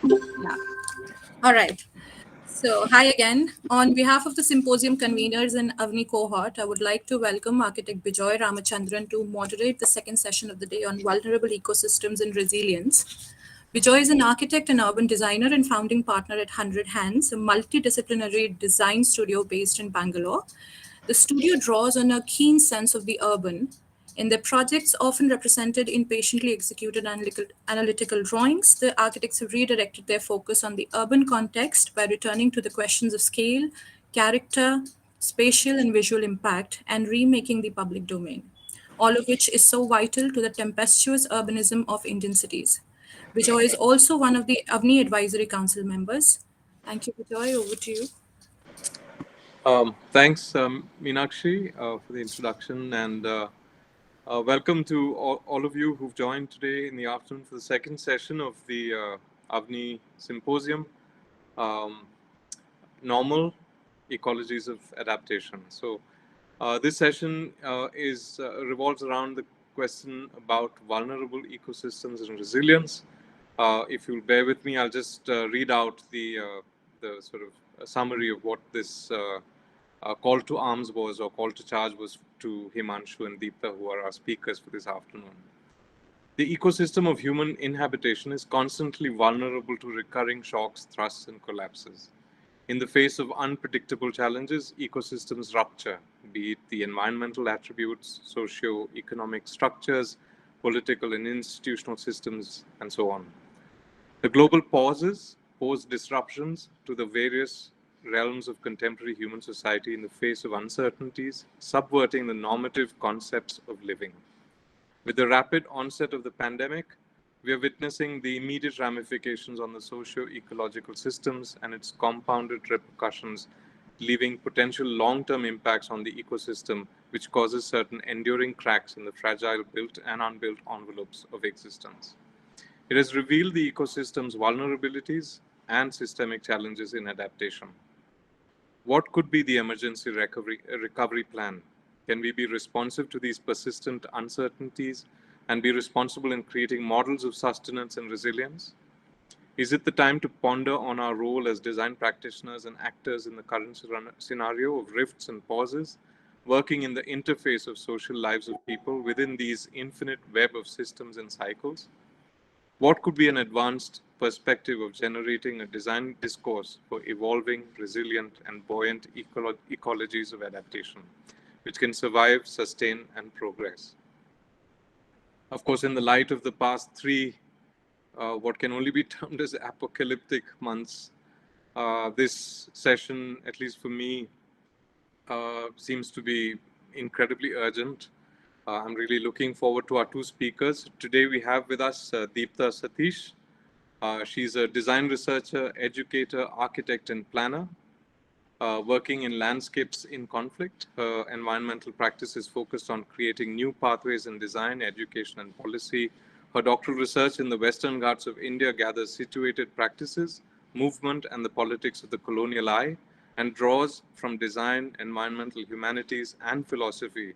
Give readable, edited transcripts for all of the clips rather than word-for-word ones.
Yeah. All right. So, hi again. On behalf of the symposium conveners and AVANI cohort, I would like to welcome architect Bijoy Ramachandran to moderate the second session of the day on vulnerable ecosystems and resilience. Bijoy is an architect and urban designer and founding partner at 100 Hands, a multidisciplinary design studio based in Bangalore. The studio draws on a keen sense of the urban, in their projects, often represented in patiently executed analytical drawings. The architects have redirected their focus on the urban context by returning to the questions of scale, character, spatial and visual impact, and remaking the public domain, all of which is so vital to the tempestuous urbanism of Indian cities. Vijay is also one of the AVNI Advisory Council members. Thank you, Vijay. Over to you. Thanks, Meenakshi, for the introduction, and welcome to all of you who've joined today in the afternoon for the second session of the AVNI Symposium, um, Normal Ecologies of Adaptation. So this session revolves around the question about vulnerable ecosystems and resilience. If you'll bear with me, I'll just read out the sort of summary of what this call to arms was, or call to charge was, to Himanshu and Deepta, who are our speakers for this afternoon. The ecosystem of human inhabitation is constantly vulnerable to recurring shocks, thrusts, and collapses. In the face of unpredictable challenges, ecosystems rupture, be it the environmental attributes, socio-economic structures, political and institutional systems, and so on. The global pauses pose disruptions to the various realms of contemporary human society in the face of uncertainties, subverting the normative concepts of living. With the rapid onset of the pandemic, we are witnessing the immediate ramifications on the socio-ecological systems and its compounded repercussions, leaving potential long-term impacts on the ecosystem, which causes certain enduring cracks in the fragile built and unbuilt envelopes of existence. It has revealed the ecosystem's vulnerabilities and systemic challenges in adaptation. What could be the emergency recovery plan? Can we be responsive to these persistent uncertainties and be responsible in creating models of sustenance and resilience? Is it the time to ponder on our role as design practitioners and actors in the current scenario of rifts and pauses, working in the interface of social lives of people within these infinite web of systems and cycles? What could be an advanced perspective of generating a design discourse for evolving, resilient, and buoyant ecologies of adaptation, which can survive, sustain, and progress? Of course, in the light of the past three, what can only be termed as apocalyptic months, this session, at least for me, seems to be incredibly urgent. I'm really looking forward to our two speakers. Today we have with us Deepta Sateesh. She's a design researcher, educator, architect, and planner, working in landscapes in conflict. Her environmental practice is focused on creating new pathways in design, education, and policy. Her doctoral research in the Western Ghats of India gathers situated practices, movement, and the politics of the colonial eye, and draws from design, environmental humanities, and philosophy.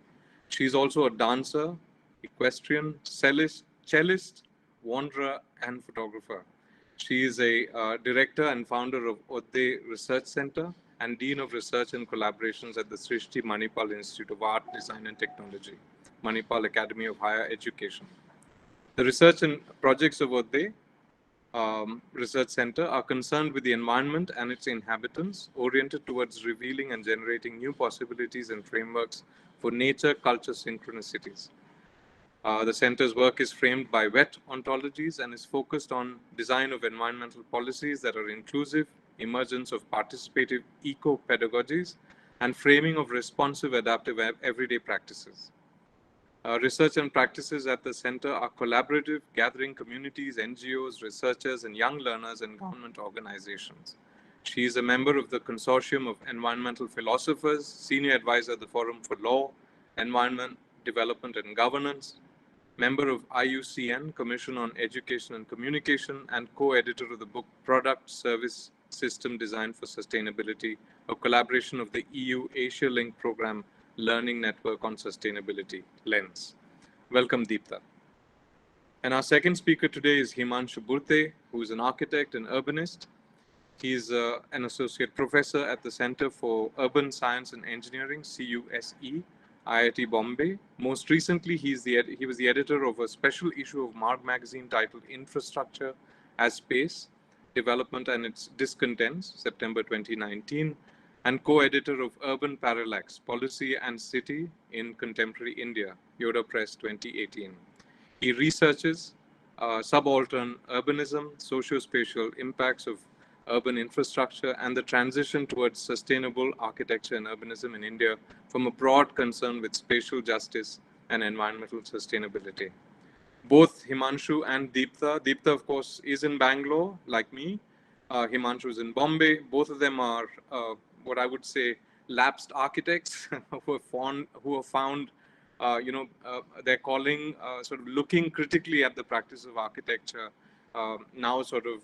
She's also a dancer, equestrian, cellist, wanderer, and photographer. She is a director and founder of Burte Research Center and Dean of Research and Collaborations at the Srishti Manipal Institute of Art, Design and Technology, Manipal Academy of Higher Education. The research and projects of Burte Research Center are concerned with the environment and its inhabitants, oriented towards revealing and generating new possibilities and frameworks for nature-culture synchronicities. The center's work is framed by wet ontologies and is focused on design of environmental policies that are inclusive, emergence of participative eco-pedagogies, and framing of responsive, adaptive, everyday practices. Research and practices at the center are collaborative, gathering communities, NGOs, researchers, and young learners and government organizations. She is a member of the Consortium of Environmental Philosophers, Senior Advisor at the Forum for Law, Environment, Development, and Governance, member of IUCN, Commission on Education and Communication, and co-editor of the book Product Service System Design for Sustainability, a collaboration of the EU Asia Link Program Learning Network on Sustainability, LENS. Welcome, Deepta. And our second speaker today is Himanshu Burte, who is an architect and urbanist. He's an associate professor at the Center for Urban Science and Engineering, CUSE, IIT Bombay. Most recently, he was the editor of a special issue of Marg magazine titled Infrastructure as Space, Development and its Discontents, September 2019, and co-editor of Urban Parallax, Policy and City in Contemporary India, Yoda Press 2018. He researches subaltern urbanism, socio-spatial impacts of urban infrastructure, and the transition towards sustainable architecture and urbanism in India from a broad concern with spatial justice and environmental sustainability. Both Himanshu and Deepta, of course, is in Bangalore, like me. Himanshu is in Bombay. Both of them are what I would say lapsed architects who have found their calling, sort of looking critically at the practice of architecture, now sort of,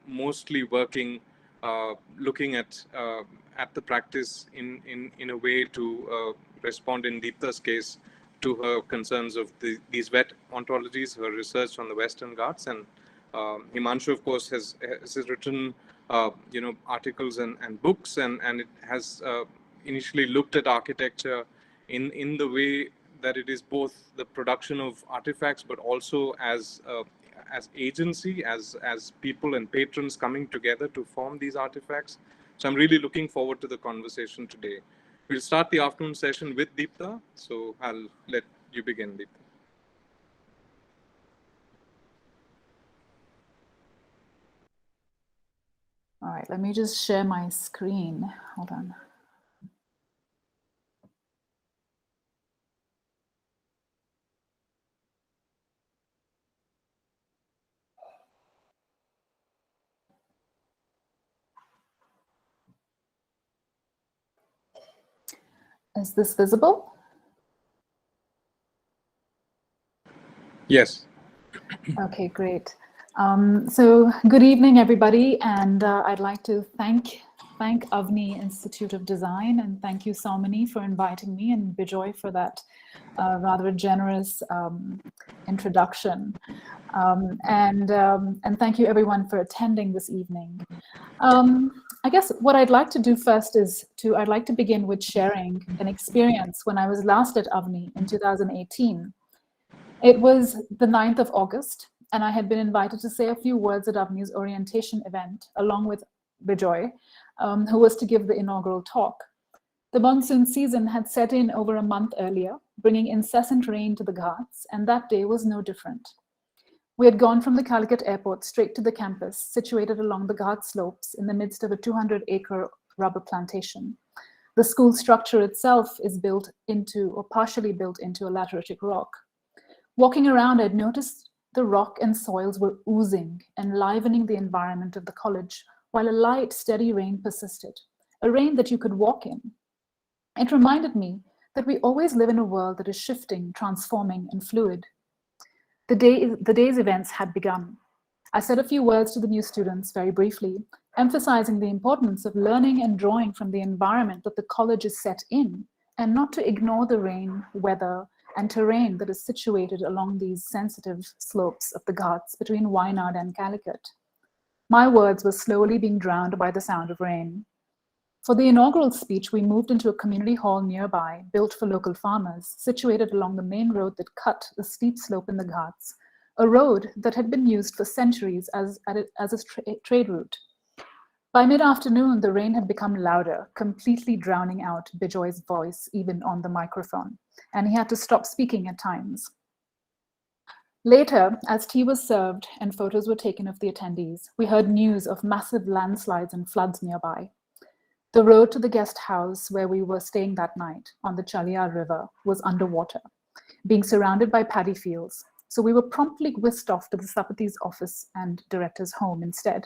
mostly working, looking at the practice in a way to respond, in Deepta's case, to her concerns of these wet ontologies, her research on the Western Ghats. And Himanshu, of course, has written articles and books, and it has initially looked at architecture in the way that it is both the production of artifacts, but also as agency, as people and patrons coming together to form these artifacts. So I'm really looking forward to the conversation today. We'll start the afternoon session with Deepta. So I'll let you begin, Deepta. All right, let me just share my screen. Hold on. Is this visible? Yes. Okay, great. So good evening, everybody, and I'd like to thank AVANI Institute of Design, and thank you, Salmini, for inviting me, and Bijoy for that rather generous introduction. And thank you, everyone, for attending this evening. I guess what I'd like to do first is I'd like to begin with sharing an experience when I was last at AVANI in 2018. It was the 9th of August, and I had been invited to say a few words at AVANI's orientation event, along with Bijoy, who was to give the inaugural talk. The monsoon season had set in over a month earlier, bringing incessant rain to the Ghats, and that day was no different. We had gone from the Calicut airport straight to the campus, situated along the Ghat slopes in the midst of a 200-acre rubber plantation. The school structure itself is built into, or partially built into, a lateritic rock. Walking around, I'd noticed the rock and soils were oozing, enlivening the environment of the college, while a light, steady rain persisted, a rain that you could walk in. It reminded me that we always live in a world that is shifting, transforming, and fluid. The day's events had begun. I said a few words to the new students very briefly, emphasizing the importance of learning and drawing from the environment that the college is set in, and not to ignore the rain, weather, and terrain that is situated along these sensitive slopes of the Ghats between Wayanad and Calicut. My words were slowly being drowned by the sound of rain. For the inaugural speech, we moved into a community hall nearby, built for local farmers, situated along the main road that cut the steep slope in the Ghats, a road that had been used for centuries as a trade route. By mid-afternoon, the rain had become louder, completely drowning out Bijoy's voice, even on the microphone, and he had to stop speaking at times. Later, as tea was served and photos were taken of the attendees, we heard news of massive landslides and floods nearby. The road to the guest house where we were staying that night on the Chaliar River was underwater, being surrounded by paddy fields, so we were promptly whisked off to the Sapati's office and director's home instead.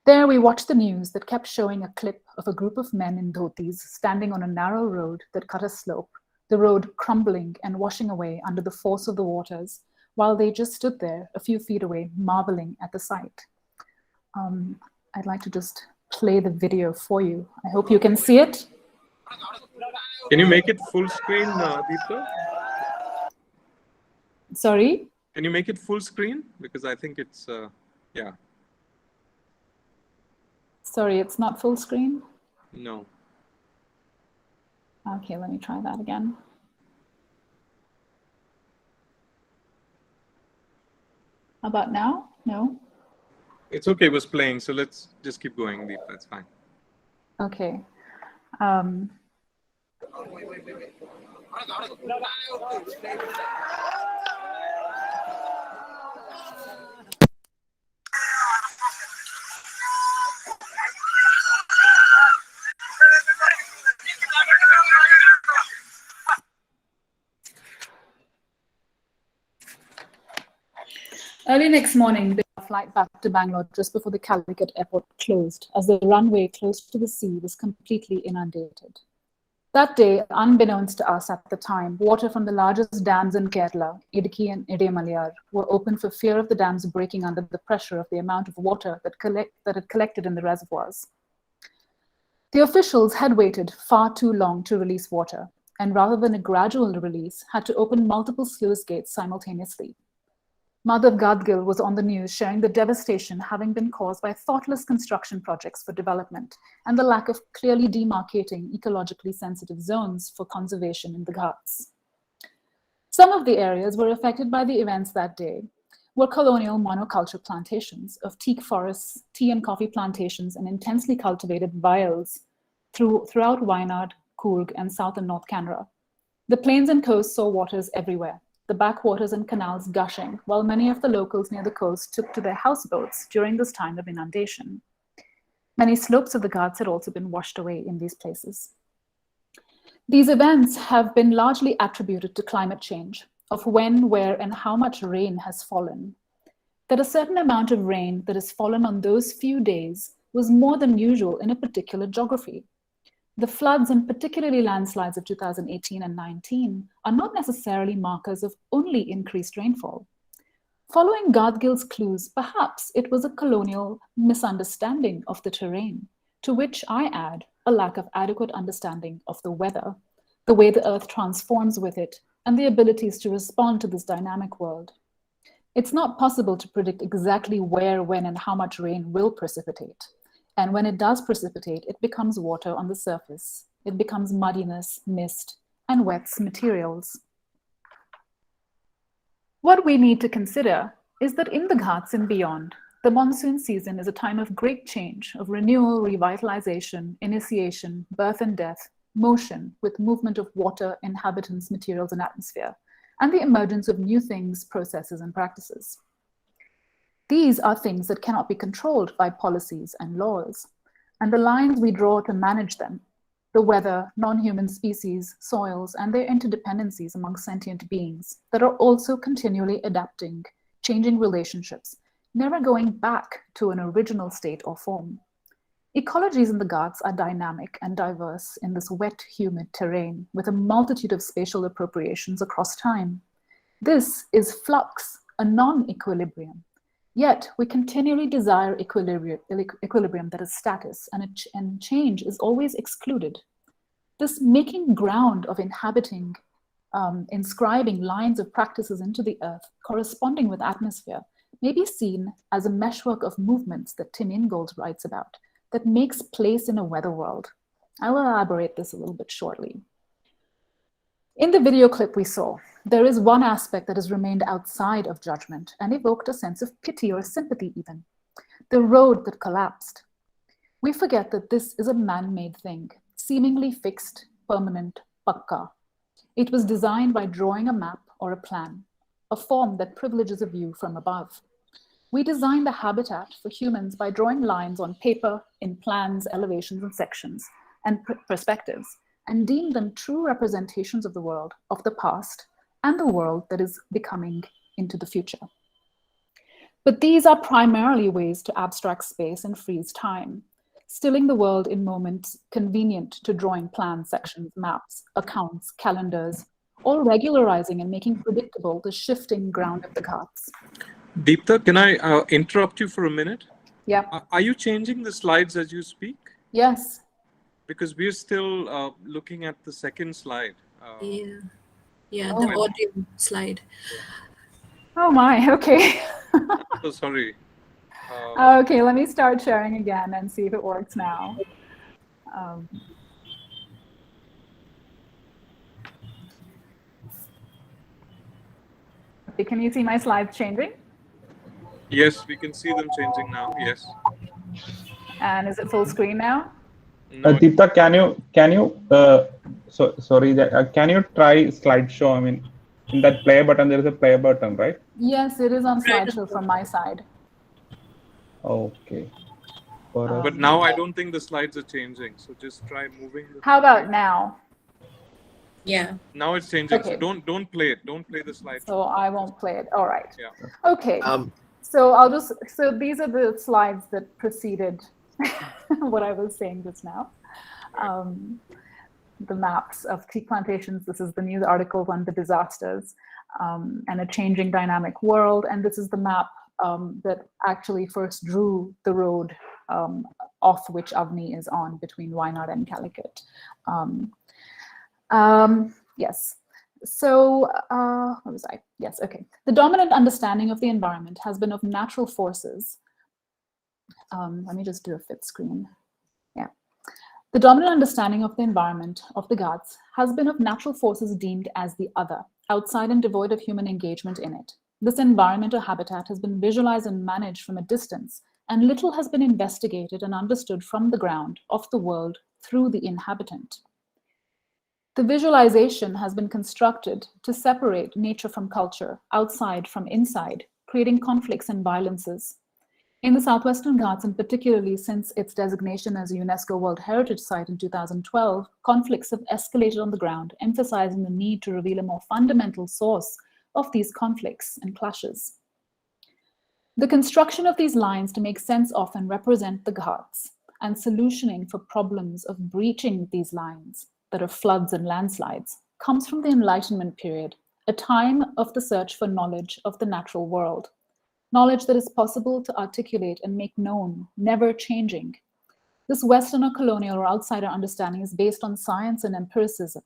There we watched the news that kept showing a clip of a group of men in dhotis standing on a narrow road that cut a slope, the road crumbling and washing away under the force of the waters, while they just stood there a few feet away, marveling at the sight. I'd like to just play the video for you. I hope you can see it. Can you make it full screen, Deepta? Sorry? Can you make it full screen? Because I think it's, yeah. Sorry, it's not full screen? No. Okay, let me try that again. How about now? No? It's okay, it was playing, so let's just keep going, Deep. That's fine. Okay. Early next morning, the flight back to Bangalore just before the Calicut airport closed, as the runway close to the sea was completely inundated. That day, unbeknownst to us at the time, water from the largest dams in Kerala, Idukki and Idemalayar, were open for fear of the dams breaking under the pressure of the amount of water that had collected in the reservoirs. The officials had waited far too long to release water, and rather than a gradual release, had to open multiple sluice gates simultaneously. Madhav Gadgil was on the news sharing the devastation having been caused by thoughtless construction projects for development and the lack of clearly demarcating ecologically sensitive zones for conservation in the Ghats. Some of the areas were affected by the events that day were colonial monoculture plantations of teak forests, tea and coffee plantations, and intensely cultivated vials throughout Wayanad, Coorg, and South and North Canara. The plains and coasts saw waters everywhere, the backwaters and canals gushing, while many of the locals near the coast took to their houseboats during this time of inundation. Many slopes of the Ghats had also been washed away in these places. These events have been largely attributed to climate change, of when, where, and how much rain has fallen. That a certain amount of rain that has fallen on those few days was more than usual in a particular geography. The floods, and particularly landslides of 2018 and 19, are not necessarily markers of only increased rainfall. Following Gadgil's clues, perhaps it was a colonial misunderstanding of the terrain, to which I add a lack of adequate understanding of the weather, the way the earth transforms with it, and the abilities to respond to this dynamic world. It's not possible to predict exactly where, when, and how much rain will precipitate. And when it does precipitate, it becomes water on the surface. It becomes muddiness, mist, and wets materials. What we need to consider is that in the Ghats and beyond, the monsoon season is a time of great change, of renewal, revitalization, initiation, birth and death, motion with movement of water, inhabitants, materials, and atmosphere, and the emergence of new things, processes, and practices. These are things that cannot be controlled by policies and laws, and the lines we draw to manage them, the weather, non-human species, soils, and their interdependencies among sentient beings that are also continually adapting, changing relationships, never going back to an original state or form. Ecologies in the Ghats are dynamic and diverse in this wet, humid terrain with a multitude of spatial appropriations across time. This is flux, a non-equilibrium. Yet we continually desire equilibrium that is status, and change is always excluded. This making ground of inhabiting, inscribing lines of practices into the earth, corresponding with atmosphere, may be seen as a meshwork of movements that Tim Ingold writes about, that makes place in a weather world. I will elaborate this a little bit shortly. In the video clip we saw, there is one aspect that has remained outside of judgment and evoked a sense of pity or sympathy even, the road that collapsed. We forget that this is a man-made thing, seemingly fixed, permanent, pakka. It was designed by drawing a map or a plan, a form that privileges a view from above. We designed the habitat for humans by drawing lines on paper, in plans, elevations, and sections, and perspectives, and deem them true representations of the world, of the past, and the world that is becoming into the future. But these are primarily ways to abstract space and freeze time, stilling the world in moments convenient to drawing plans, sections, maps, accounts, calendars, all regularizing and making predictable the shifting ground of the Ghats. Deepta, can I interrupt you for a minute? Yeah. Are you changing the slides as you speak? Yes. Because we're still looking at the second slide. Yeah, the audio slide. Oh my, okay. So sorry. Okay, let me start sharing again and see if it works now. Okay, can you see my slides changing? Yes, we can see them changing now. Yes. And is it full screen now? No. Deepta, sorry, can you try slideshow? I mean, in that play button, there is a play button, right? Yes, it is on Right. slideshow from my side. Okay. For us, But now I don't think the slides are changing. So just try moving. How about now? Yeah. Now it's changing. Okay. So don't play it. Don't play the slide. So I won't play it. All right. Yeah. Okay. So these are the slides that preceded what I was saying just now. The maps of tea plantations. This is the news article on the disasters and a changing dynamic world. And this is the map that actually first drew the road off which Avni is on between Wayanad and Calicut. Yes. So, where was I? Yes, okay. The dominant understanding of the environment has been of natural forces. Let me just do a fit screen. Yeah. The dominant understanding of the environment of the Ghats has been of natural forces deemed as the other, outside and devoid of human engagement in it. This environment or habitat has been visualized and managed from a distance, and little has been investigated and understood from the ground of the world through the inhabitant. The visualization has been constructed to separate nature from culture, outside from inside, creating conflicts and violences. In the Southwestern Ghats, and particularly since its designation as a UNESCO World Heritage Site in 2012, conflicts have escalated on the ground, emphasizing the need to reveal a more fundamental source of these conflicts and clashes. The construction of these lines to make sense of and represent the Ghats, and solutioning for problems of breaching these lines, that are floods and landslides, comes from the Enlightenment period, a time of the search for knowledge of the natural world. Knowledge that is possible to articulate and make known, never changing. This Western or colonial or outsider understanding is based on science and empiricism.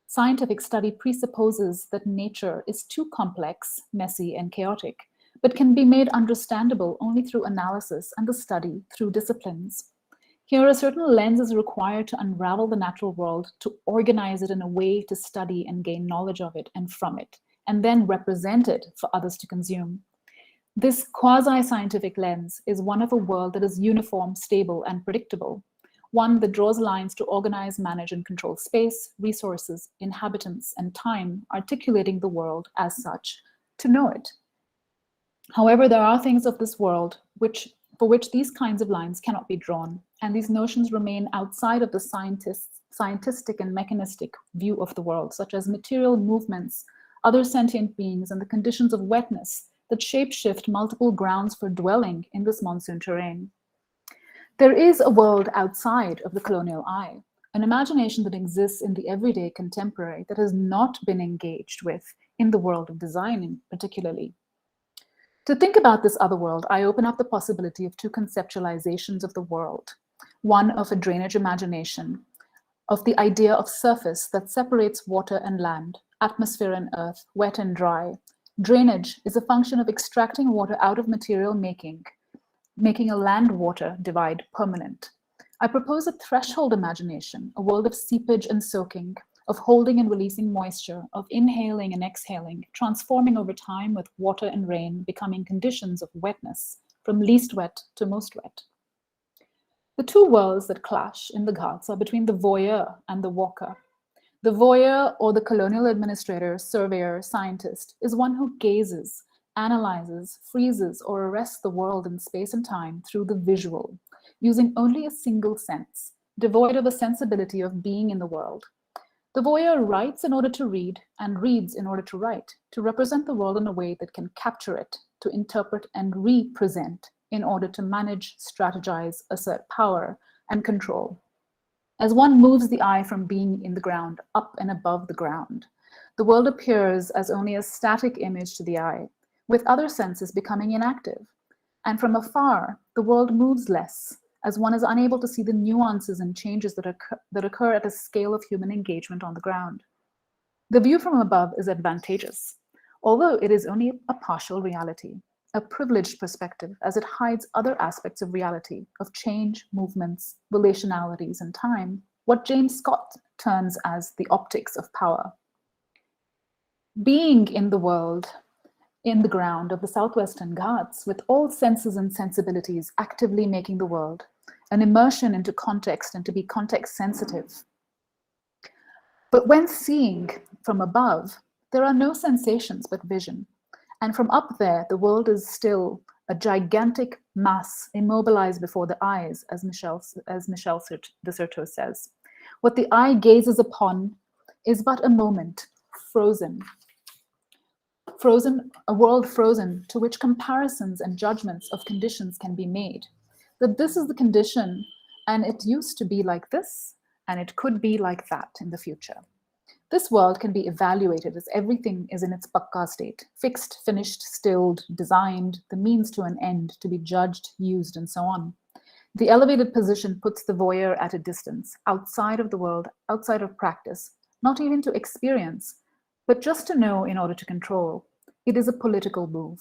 Scientific study presupposes that nature is too complex, messy, and chaotic, but can be made understandable only through analysis and the study through disciplines. Here, a certain lens is required to unravel the natural world, to organize it in a way to study and gain knowledge of it and from it, and then represent it for others to consume. This quasi-scientific lens is one of a world that is uniform, stable, and predictable, one that draws lines to organize, manage, and control space, resources, inhabitants, and time, articulating the world as such to know it. However, there are things of this world for which these kinds of lines cannot be drawn, and these notions remain outside of the scientific and mechanistic view of the world, such as material movements, other sentient beings, and the conditions of wetness that shapeshift multiple grounds for dwelling in this monsoon terrain. There is a world outside of the colonial eye, an imagination that exists in the everyday contemporary that has not been engaged with in the world of design particularly. To think about this other world, I open up the possibility of two conceptualizations of the world. One of a drainage imagination, of the idea of surface that separates water and land, atmosphere and earth, wet and dry. Drainage is a function of extracting water out of material making a land-water divide permanent. I propose a threshold imagination, a world of seepage and soaking, of holding and releasing moisture, of inhaling and exhaling, transforming over time with water and rain, becoming conditions of wetness, from least wet to most wet. The two worlds that clash in the Ghats are between the voyeur and the walker. The voyeur, or the colonial administrator, surveyor, scientist, is one who gazes, analyzes, freezes, or arrests the world in space and time through the visual, using only a single sense, devoid of a sensibility of being in the world. The voyeur writes in order to read and reads in order to write, to represent the world in a way that can capture it, to interpret and represent in order to manage, strategize, assert power, and control. As one moves the eye from being in the ground up and above the ground, the world appears as only a static image to the eye, with other senses becoming inactive. And from afar, the world moves less, as one is unable to see the nuances and changes that occur at a scale of human engagement on the ground. The view from above is advantageous. although it is only a partial reality, a privileged perspective as it hides other aspects of reality, of change, movements, relationalities, and time, what James Scott terms as the optics of power. Being in the world, in the ground of the Southwestern Ghats, with all senses and sensibilities actively making the world, an immersion into context and to be context sensitive. But when seeing from above, there are no sensations but vision. And from up there, the world is still a gigantic mass immobilized before the eyes, as Michel de Certeau says. What the eye gazes upon is but a moment, frozen. Frozen, a world frozen to which comparisons and judgments of conditions can be made. That this is the condition, and it used to be like this, and it could be like that in the future. This world can be evaluated as everything is in its pakka state, fixed, finished, stilled, designed, the means to an end, to be judged, used, and so on. The elevated position puts the voyeur at a distance, outside of the world, outside of practice, not even to experience, but just to know in order to control. It is a political move.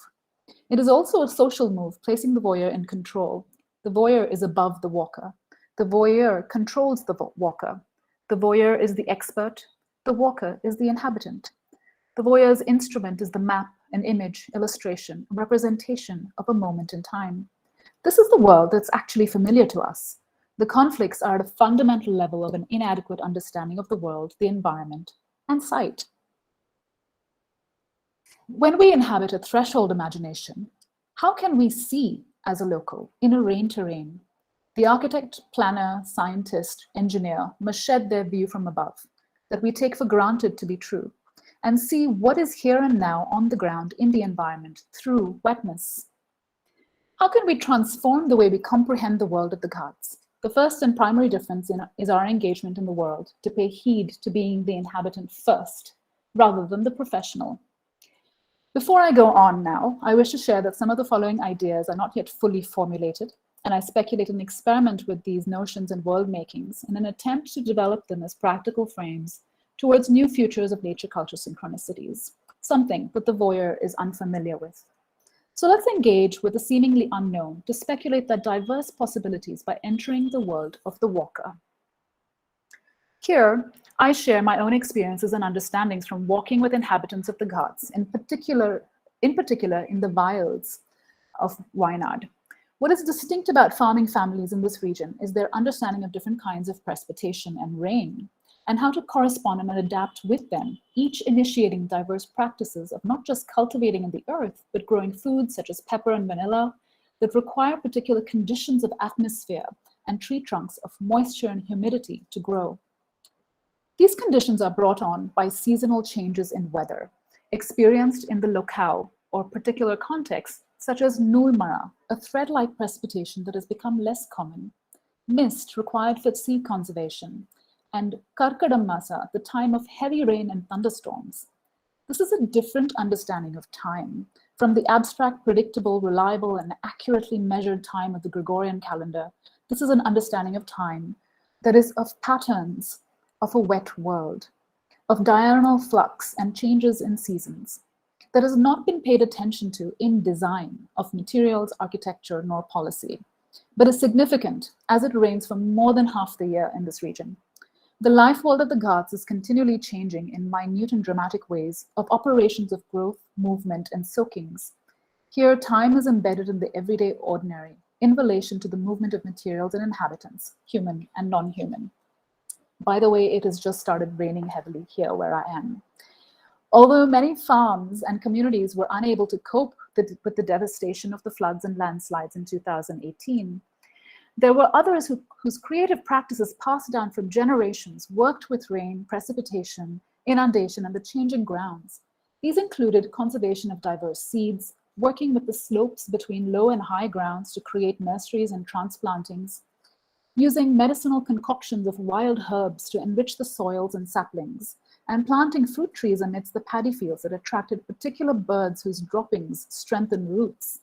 It is also a social move, placing the voyeur in control. The voyeur is above the walker. The voyeur controls the walker. The voyeur is the expert. The walker is the inhabitant. The voyeur's instrument is the map, an image, illustration, a representation of a moment in time. This is the world that's actually familiar to us. The conflicts are at a fundamental level of an inadequate understanding of the world, the environment, and sight. When we inhabit a threshold imagination, how can we see as a local in a rain terrain? The architect, planner, scientist, engineer must shed their view from above, that we take for granted to be true, and see what is here and now on the ground in the environment through wetness. How can we transform the way we comprehend the world of the Ghats? The first and primary difference is our engagement in the world, to pay heed to being the inhabitant first, rather than the professional. Before I go on now, I wish to share that some of the following ideas are not yet fully formulated, and I speculate and experiment with these notions and world makings in an attempt to develop them as practical frames towards new futures of nature-culture synchronicities, something that the voyeur is unfamiliar with. So let's engage with the seemingly unknown to speculate that diverse possibilities by entering the world of the walker. Here, I share my own experiences and understandings from walking with inhabitants of the Ghats, in particular in the wilds of Wayanad. What is distinct about farming families in this region is their understanding of different kinds of precipitation and rain, and how to correspond and adapt with them, each initiating diverse practices of not just cultivating in the earth, but growing foods such as pepper and vanilla that require particular conditions of atmosphere and tree trunks of moisture and humidity to grow. These conditions are brought on by seasonal changes in weather, experienced in the locale or particular context, such as Nulmara, a thread-like precipitation that has become less common, mist required for seed conservation, and Karkadam Masa, the time of heavy rain and thunderstorms. This is a different understanding of time from the abstract, predictable, reliable, and accurately measured time of the Gregorian calendar. This is an understanding of time that is of patterns of a wet world, of diurnal flux and changes in seasons, that has not been paid attention to in design of materials, architecture, nor policy, but is significant as it rains for more than half the year in this region. The life world of the Ghats is continually changing in minute and dramatic ways of operations of growth, movement, and soakings. Here, time is embedded in the everyday ordinary in relation to the movement of materials and inhabitants, human and non-human. By the way, it has just started raining heavily here where I am. Although many farms and communities were unable to cope with the devastation of the floods and landslides in 2018, there were others whose creative practices passed down from generations worked with rain, precipitation, inundation, and the changing grounds. These included conservation of diverse seeds, working with the slopes between low and high grounds to create nurseries and transplantings, using medicinal concoctions of wild herbs to enrich the soils and saplings, and planting fruit trees amidst the paddy fields that attracted particular birds whose droppings strengthen roots.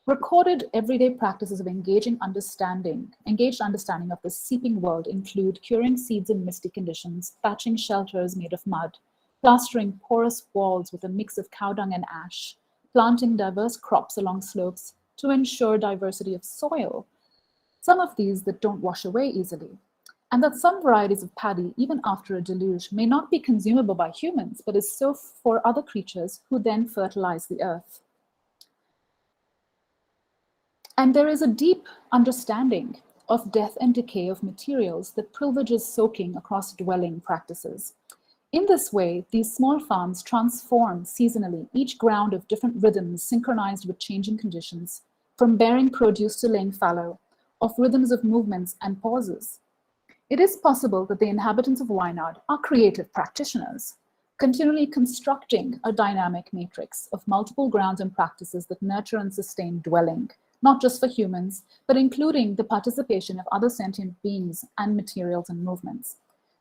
Recorded everyday practices of engaged understanding of the seeping world include curing seeds in misty conditions, thatching shelters made of mud, plastering porous walls with a mix of cow dung and ash, planting diverse crops along slopes to ensure diversity of soil, some of these that don't wash away easily, and that some varieties of paddy, even after a deluge, may not be consumable by humans, but is so for other creatures who then fertilize the earth. And there is a deep understanding of death and decay of materials that privileges soaking across dwelling practices. In this way, these small farms transform seasonally each ground of different rhythms synchronized with changing conditions, from bearing produce to laying fallow, of rhythms of movements and pauses. It is possible that the inhabitants of Wayanad are creative practitioners, continually constructing a dynamic matrix of multiple grounds and practices that nurture and sustain dwelling, not just for humans, but including the participation of other sentient beings and materials and movements.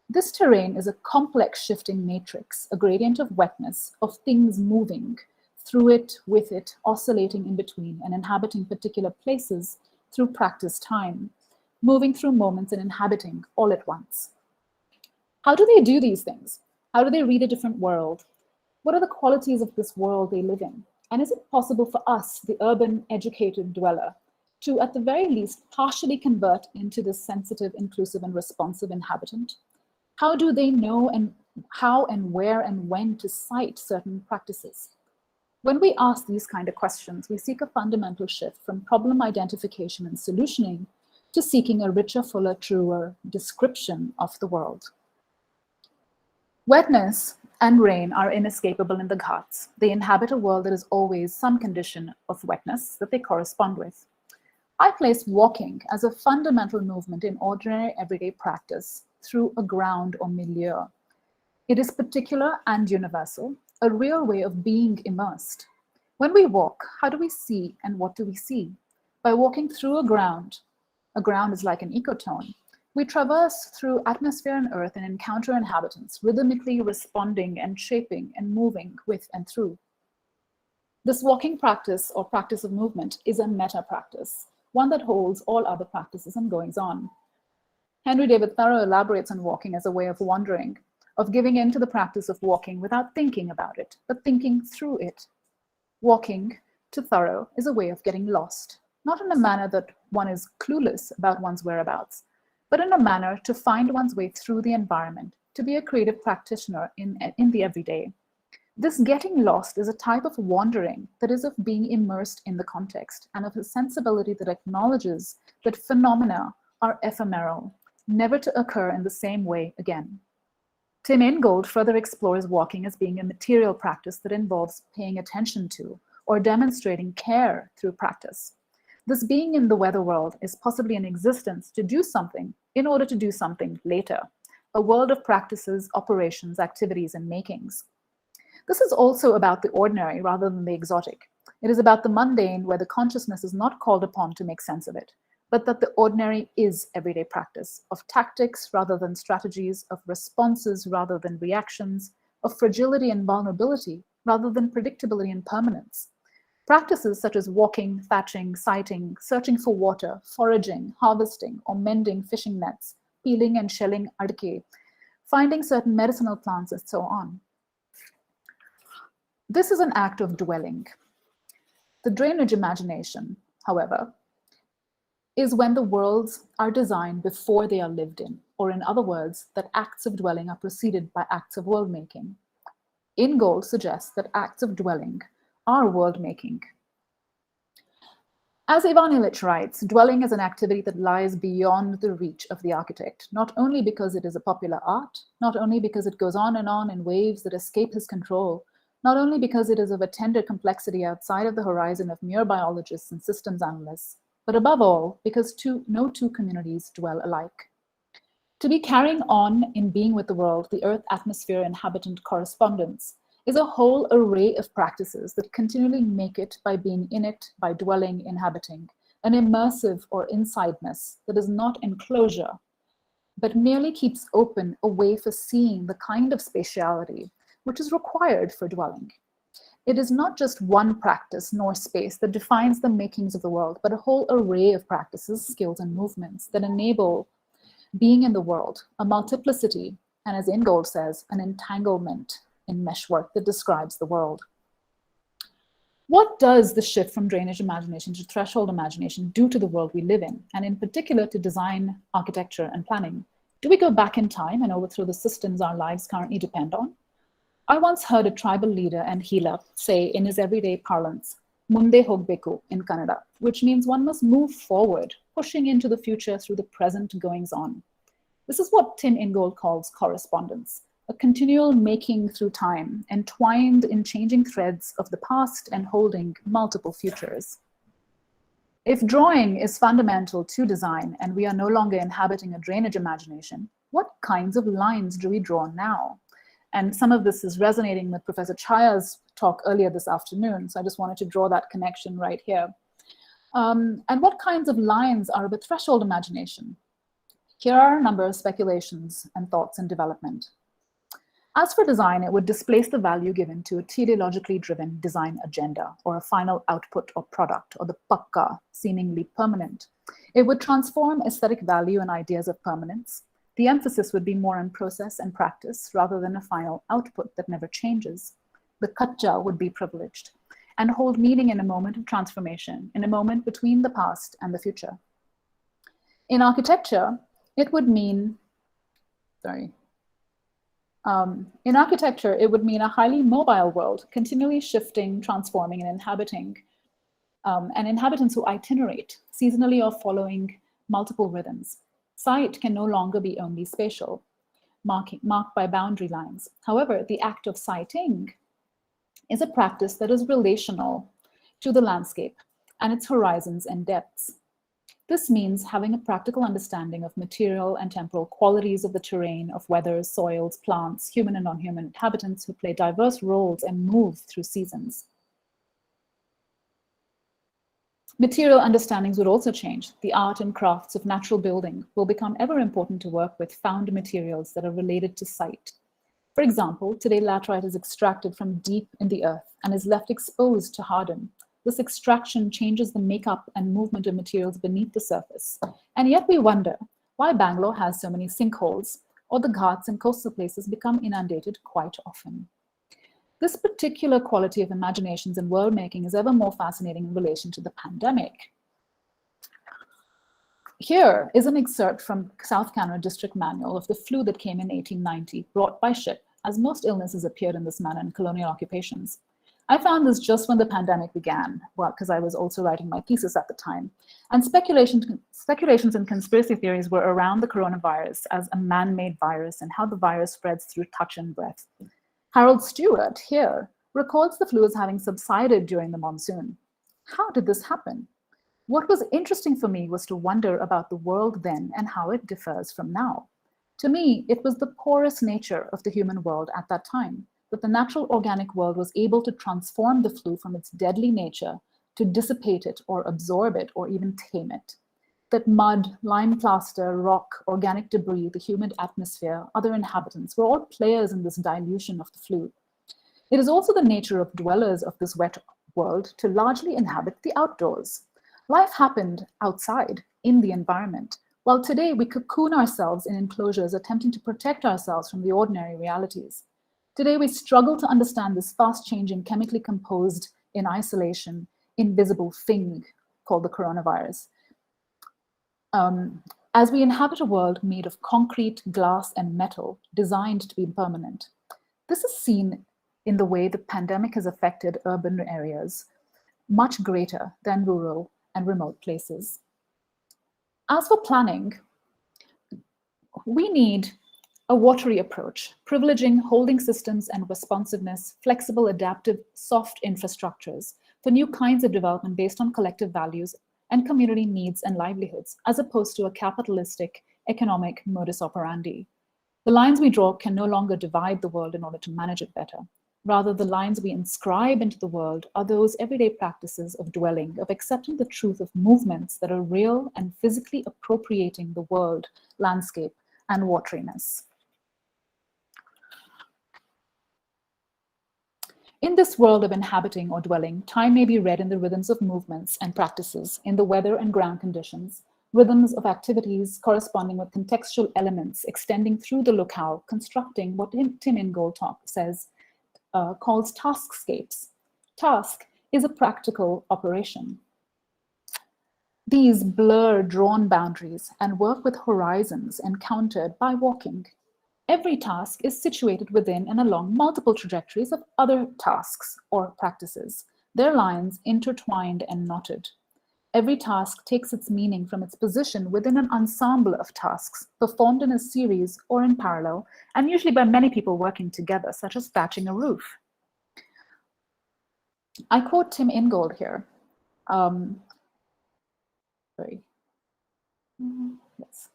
This terrain is a complex shifting matrix, a gradient of wetness, of things moving through it, with it, oscillating in between, and inhabiting particular places through practice time, moving through moments and inhabiting all at once. How do they do these things? How do they read a different world? What are the qualities of this world they live in? And is it possible for us, the urban, educated dweller, to, at the very least, partially convert into this sensitive, inclusive, and responsive inhabitant? How do they know and how and where and when to cite certain practices? When we ask these kind of questions, we seek a fundamental shift from problem identification and solutioning to seeking a richer, fuller, truer description of the world. Wetness and rain are inescapable in the Ghats. They inhabit a world that is always some condition of wetness that they correspond with. I place walking as a fundamental movement in ordinary everyday practice through a ground or milieu. It is particular and universal, a real way of being immersed. When we walk, how do we see and what do we see? By walking through a ground is like an ecotone. We traverse through atmosphere and earth and encounter inhabitants, rhythmically responding and shaping and moving with and through. This walking practice or practice of movement is a meta practice, one that holds all other practices and goings on. Henry David Thoreau elaborates on walking as a way of wandering, of giving in to the practice of walking without thinking about it, but thinking through it. Walking, to Thoreau, is a way of getting lost, not in a manner that one is clueless about one's whereabouts, but in a manner to find one's way through the environment, to be a creative practitioner in the everyday. This getting lost is a type of wandering that is of being immersed in the context and of a sensibility that acknowledges that phenomena are ephemeral, never to occur in the same way again. Tim Ingold further explores walking as being a material practice that involves paying attention to or demonstrating care through practice. This being in the weather world is possibly an existence to do something in order to do something later, a world of practices, operations, activities, and makings. This is also about the ordinary rather than the exotic. It is about the mundane where the consciousness is not called upon to make sense of it, but that the ordinary is everyday practice, of tactics rather than strategies, of responses rather than reactions, of fragility and vulnerability rather than predictability and permanence. Practices such as walking, thatching, sighting, searching for water, foraging, harvesting, or mending fishing nets, peeling and shelling adike, finding certain medicinal plants, and so on. This is an act of dwelling. The drainage imagination, however, is when the worlds are designed before they are lived in, or in other words, that acts of dwelling are preceded by acts of world-making. Ingold suggests that acts of dwelling are world-making. As AVANI writes, dwelling is an activity that lies beyond the reach of the architect, not only because it is a popular art, not only because it goes on in waves that escape his control, not only because it is of a tender complexity outside of the horizon of mere biologists and systems analysts, but above all, because no two communities dwell alike. To be carrying on in being with the world, the earth, atmosphere, inhabitant correspondence, is a whole array of practices that continually make it by being in it, by dwelling, inhabiting, an immersive or insideness that is not enclosure, but merely keeps open a way for seeing the kind of spatiality which is required for dwelling. It is not just one practice nor space that defines the makings of the world, but a whole array of practices, skills, and movements that enable being in the world, a multiplicity, and as Ingold says, an entanglement in meshwork that describes the world. What does the shift from drainage imagination to threshold imagination do to the world we live in, and in particular to design, architecture, and planning? Do we go back in time and overthrow the systems our lives currently depend on? I once heard a tribal leader and healer say in his everyday parlance, "Munde hogbeku" in Kannada, which means one must move forward, pushing into the future through the present goings-on. This is what Tim Ingold calls correspondence, a continual making through time, entwined in changing threads of the past and holding multiple futures. If drawing is fundamental to design and we are no longer inhabiting a drainage imagination, what kinds of lines do we draw now? And some of this is resonating with Professor Chaya's talk earlier this afternoon, so I just wanted to draw that connection right here. And what kinds of lines are of a threshold imagination? Here are a number of speculations and thoughts in development. As for design, it would displace the value given to a teleologically driven design agenda, or a final output or product, or the pakka, seemingly permanent. It would transform aesthetic value and ideas of permanence. The emphasis would be more on process and practice rather than a final output that never changes. The kacha would be privileged and hold meaning in a moment of transformation, in a moment between the past and the future. In architecture, it would mean, in architecture, it would mean a highly mobile world, continually shifting, transforming, and inhabiting, and inhabitants who itinerate, seasonally or following multiple rhythms. Sight can no longer be only spatial, marked by boundary lines. However, the act of sighting is a practice that is relational to the landscape and its horizons and depths. This means having a practical understanding of material and temporal qualities of the terrain, of weather, soils, plants, human and non-human inhabitants who play diverse roles and move through seasons. Material understandings would also change. The art and crafts of natural building will become ever important to work with found materials that are related to site. For example, today laterite is extracted from deep in the earth and is left exposed to harden. This extraction changes the makeup and movement of materials beneath the surface. And yet we wonder why Bangalore has so many sinkholes, or the ghats and coastal places become inundated quite often. This particular quality of imaginations and world making is ever more fascinating in relation to the pandemic. Here is an excerpt from South Canara District Manual of the flu that came in 1890, brought by ship, as most illnesses appeared in this manner in colonial occupations. I found this just when the pandemic began, well, because I was also writing my thesis at the time. And speculations and conspiracy theories were around the coronavirus as a man-made virus and how the virus spreads through touch and breath. Harold Stewart here records the flu as having subsided during the monsoon. How did this happen? What was interesting for me was to wonder about the world then and how it differs from now. To me, it was the porous nature of the human world at that time, that the natural organic world was able to transform the flu from its deadly nature to dissipate it or absorb it or even tame it. That mud, lime plaster, rock, organic debris, the humid atmosphere, other inhabitants were all players in this dilution of the flu. It is also the nature of dwellers of this wet world to largely inhabit the outdoors. Life happened outside, in the environment, while today we cocoon ourselves in enclosures attempting to protect ourselves from the ordinary realities. Today we struggle to understand this fast-changing, chemically composed, in isolation, invisible thing called the coronavirus. As we inhabit a world made of concrete, glass, and metal, designed to be permanent. This is seen in the way the pandemic has affected urban areas, much greater than rural and remote places. As for planning, we need a watery approach, privileging holding systems and responsiveness, flexible, adaptive, soft infrastructures for new kinds of development based on collective values and community needs and livelihoods, as opposed to a capitalistic economic modus operandi. The lines we draw can no longer divide the world in order to manage it better. Rather, the lines we inscribe into the world are those everyday practices of dwelling, of accepting the truth of movements that are real and physically appropriating the world, landscape, and wateriness. In this world of inhabiting or dwelling, time may be read in the rhythms of movements and practices, in the weather and ground conditions, rhythms of activities corresponding with contextual elements extending through the locale, constructing what Tim Ingold says, calls taskscapes. Task is a practical operation. These blur drawn boundaries and work with horizons encountered by walking. Every task is situated within and along multiple trajectories of other tasks or practices, their lines intertwined and knotted. Every task takes its meaning from its position within an ensemble of tasks performed in a series or in parallel, and usually by many people working together, such as thatching a roof. I quote Tim Ingold here. Yes.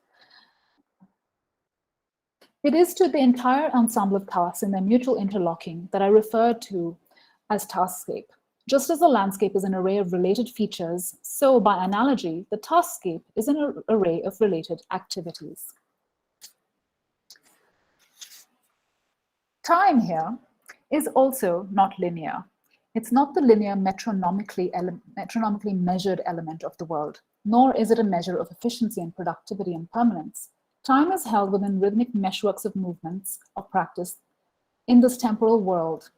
It is to the entire ensemble of tasks and their mutual interlocking that I refer to as taskscape. Just as the landscape is an array of related features, so by analogy, the taskscape is an array of related activities. Time here is also not linear. It's not the linear metronomically measured element of the world, nor is it a measure of efficiency and productivity and permanence. Time is held within rhythmic meshworks of movements of practice in this temporal world.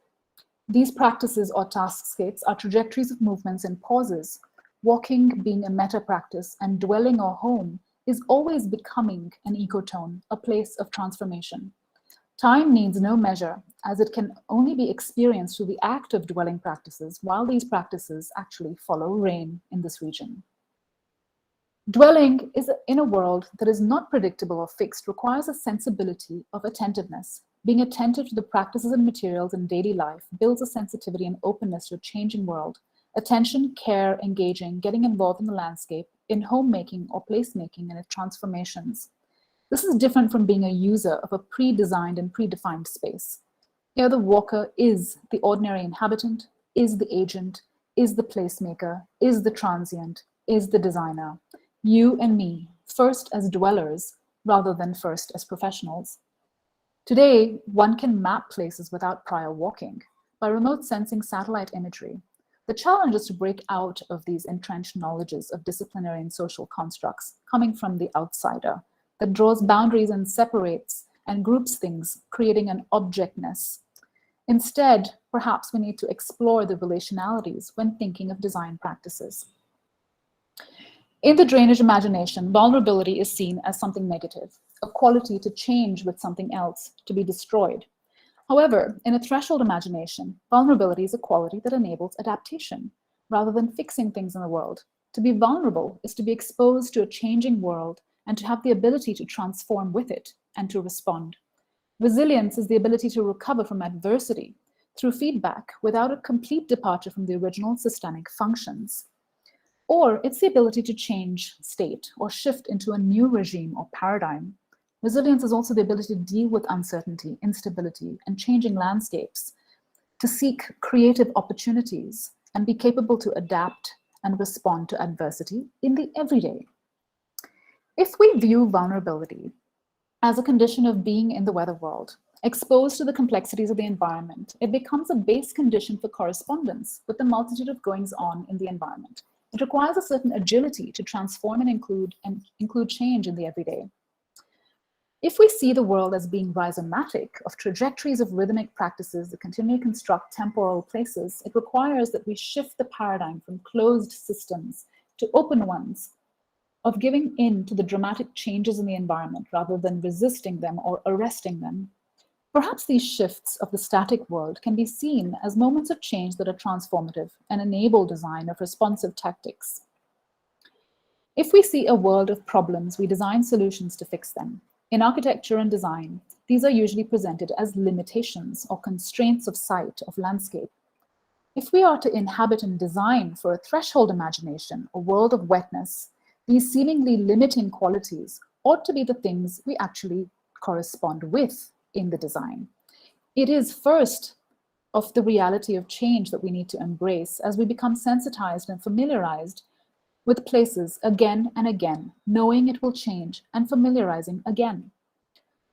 These practices or taskscapes are trajectories of movements and pauses. Walking being a meta practice and dwelling or home is always becoming an ecotone, a place of transformation. Time needs no measure, as it can only be experienced through the act of dwelling practices, while these practices actually follow rain in this region. Dwelling is in a world that is not predictable or fixed requires a sensibility of attentiveness. Being attentive to the practices and materials in daily life builds a sensitivity and openness to a changing world. Attention, care, engaging, getting involved in the landscape, in homemaking or placemaking and its transformations. This is different from being a user of a pre-designed and predefined space. Here the walker is the ordinary inhabitant, is the agent, is the placemaker, is the transient, is the designer. You and me, first as dwellers rather than first as professionals. Today, one can map places without prior walking by remote sensing satellite imagery. The challenge is to break out of these entrenched knowledges of disciplinary and social constructs coming from the outsider that draws boundaries and separates and groups things, creating an objectness. Instead, perhaps we need to explore the relationalities when thinking of design practices. In the drainage imagination, vulnerability is seen as something negative, a quality to change with something else, to be destroyed. However, in a threshold imagination, vulnerability is a quality that enables adaptation, rather than fixing things in the world. To be vulnerable is to be exposed to a changing world and to have the ability to transform with it and to respond. Resilience is the ability to recover from adversity through feedback without a complete departure from the original systemic functions. Or it's the ability to change state or shift into a new regime or paradigm. Resilience is also the ability to deal with uncertainty, instability, and changing landscapes, to seek creative opportunities and be capable to adapt and respond to adversity in the everyday. If we view vulnerability as a condition of being in the weather world, exposed to the complexities of the environment, it becomes a base condition for correspondence with the multitude of goings-on in the environment. It requires a certain agility to transform and include change in the everyday. If we see the world as being rhizomatic of trajectories of rhythmic practices that continually construct temporal places, it requires that we shift the paradigm from closed systems to open ones, of giving in to the dramatic changes in the environment rather than resisting them or arresting them. Perhaps these shifts of the static world can be seen as moments of change that are transformative and enable design of responsive tactics. If we see a world of problems, we design solutions to fix them. In architecture and design, these are usually presented as limitations or constraints of sight, of landscape. If we are to inhabit and design for a threshold imagination, a world of wetness, these seemingly limiting qualities ought to be the things we actually correspond with in the design. It is first of the reality of change that we need to embrace as we become sensitized and familiarized with places again and again, knowing it will change and familiarizing again.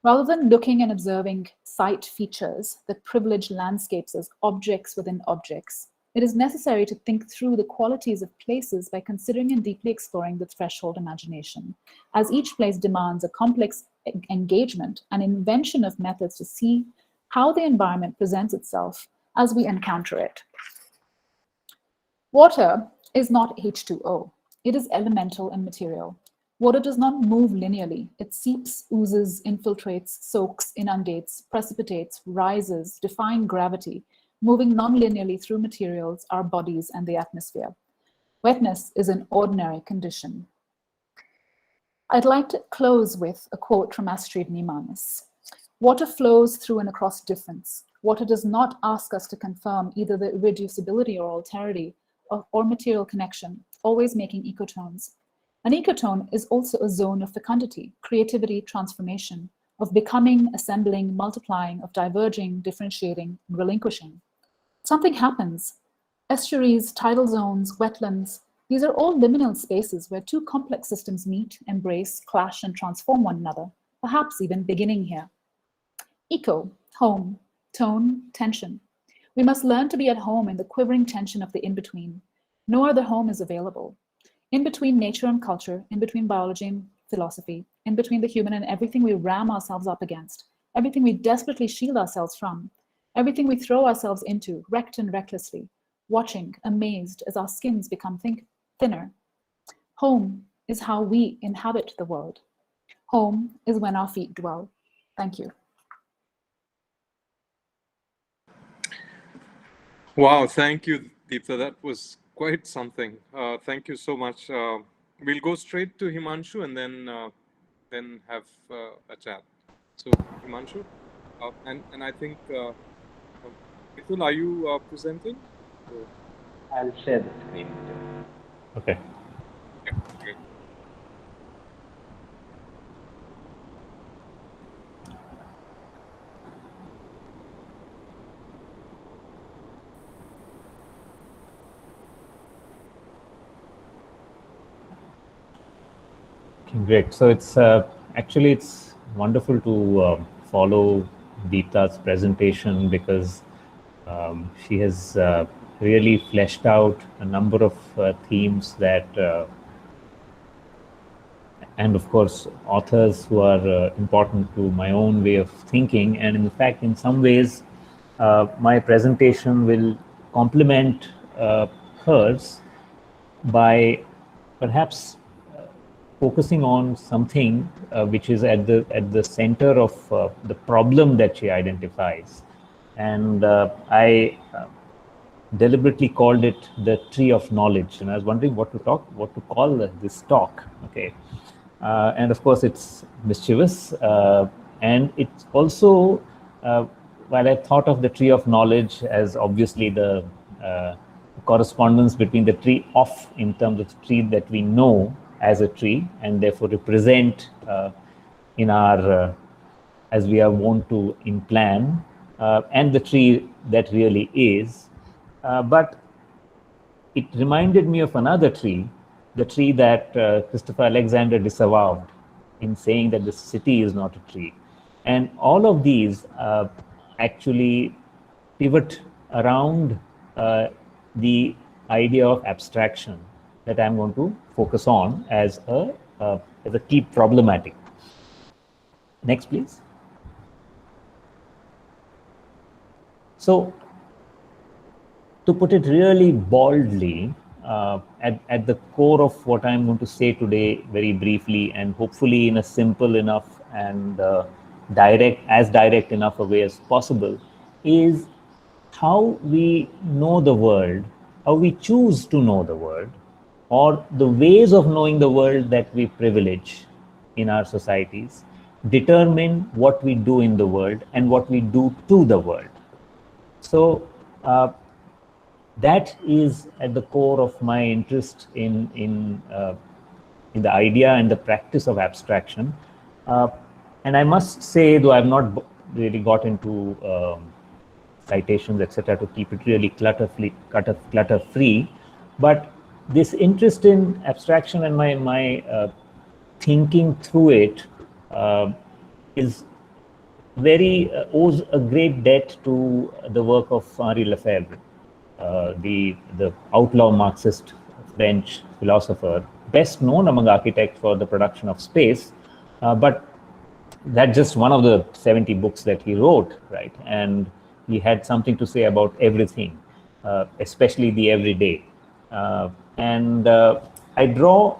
Rather than looking and observing site features that privilege landscapes as objects within objects, it is necessary to think through the qualities of places by considering and deeply exploring the threshold imagination, as each place demands a complex engagement and invention of methods to see, how the environment presents itself as we encounter it. Water is not H2O. It is elemental and material. Water does not move linearly. It seeps, oozes, infiltrates, soaks, inundates, precipitates, rises, defying gravity, moving non-linearly through materials, our bodies, and the atmosphere. Wetness is an ordinary condition. I'd like to close with a quote from Astrid Niemanns. Water flows through and across difference. Water does not ask us to confirm either the irreducibility or alterity or material connection, always making ecotones. An ecotone is also a zone of fecundity, creativity, transformation, of becoming, assembling, multiplying, of diverging, differentiating, and relinquishing. Something happens. Estuaries, tidal zones, wetlands, these are all liminal spaces where two complex systems meet, embrace, clash, and transform one another, perhaps even beginning here. Eco, home, tone, tension. We must learn to be at home in the quivering tension of the in-between. No other home is available. In between nature and culture, in between biology and philosophy, in between the human and everything we ram ourselves up against, everything we desperately shield ourselves from, everything we throw ourselves into, wrecked and recklessly, watching, amazed as our skins become thinner. Home is how we inhabit the world. Home is when our feet dwell. Thank you. Wow, thank you, Deepta. That was quite something. Thank you so much. We'll go straight to Himanshu and then have a chat. So, Himanshu, and I think, Mitul, are you presenting? I'll share the screen. Okay. Yeah, great. Great. So it's actually it's wonderful to follow Deepta's presentation because she has really fleshed out a number of themes that, and of course, authors who are important to my own way of thinking. And in fact, in some ways, my presentation will complement hers by perhaps focusing on something which is at the center of the problem that she identifies, and I deliberately called it the tree of knowledge. And I was wondering what to call this talk. Okay, and of course it's mischievous, and it's also while I thought of the tree of knowledge as obviously the correspondence between the tree of, in terms of the tree that we know as a tree and therefore represent in our as we are wont to in plan, and the tree that really is, but it reminded me of another tree, the tree that Christopher Alexander disavowed in saying that the city is not a tree. And all of these actually pivot around the idea of abstraction that I'm going to focus on as a key problematic. Next, please. So, to put it really baldly, at the core of what I'm going to say today, very briefly, and hopefully in a simple enough and direct enough a way as possible, is how we know the world, how we choose to know the world, or the ways of knowing the world that we privilege in our societies determine what we do in the world and what we do to the world. So that is at the core of my interest in the idea and the practice of abstraction. And I must say, though I've not really got into citations, etc., to keep it really clutter-free, but this interest in abstraction and my thinking through it is very owes a great debt to the work of Henri Lefebvre, the outlaw Marxist French philosopher, best known among architects for the production of space, but that's just one of the 70 books that he wrote, right? And he had something to say about everything, especially the everyday. And I draw,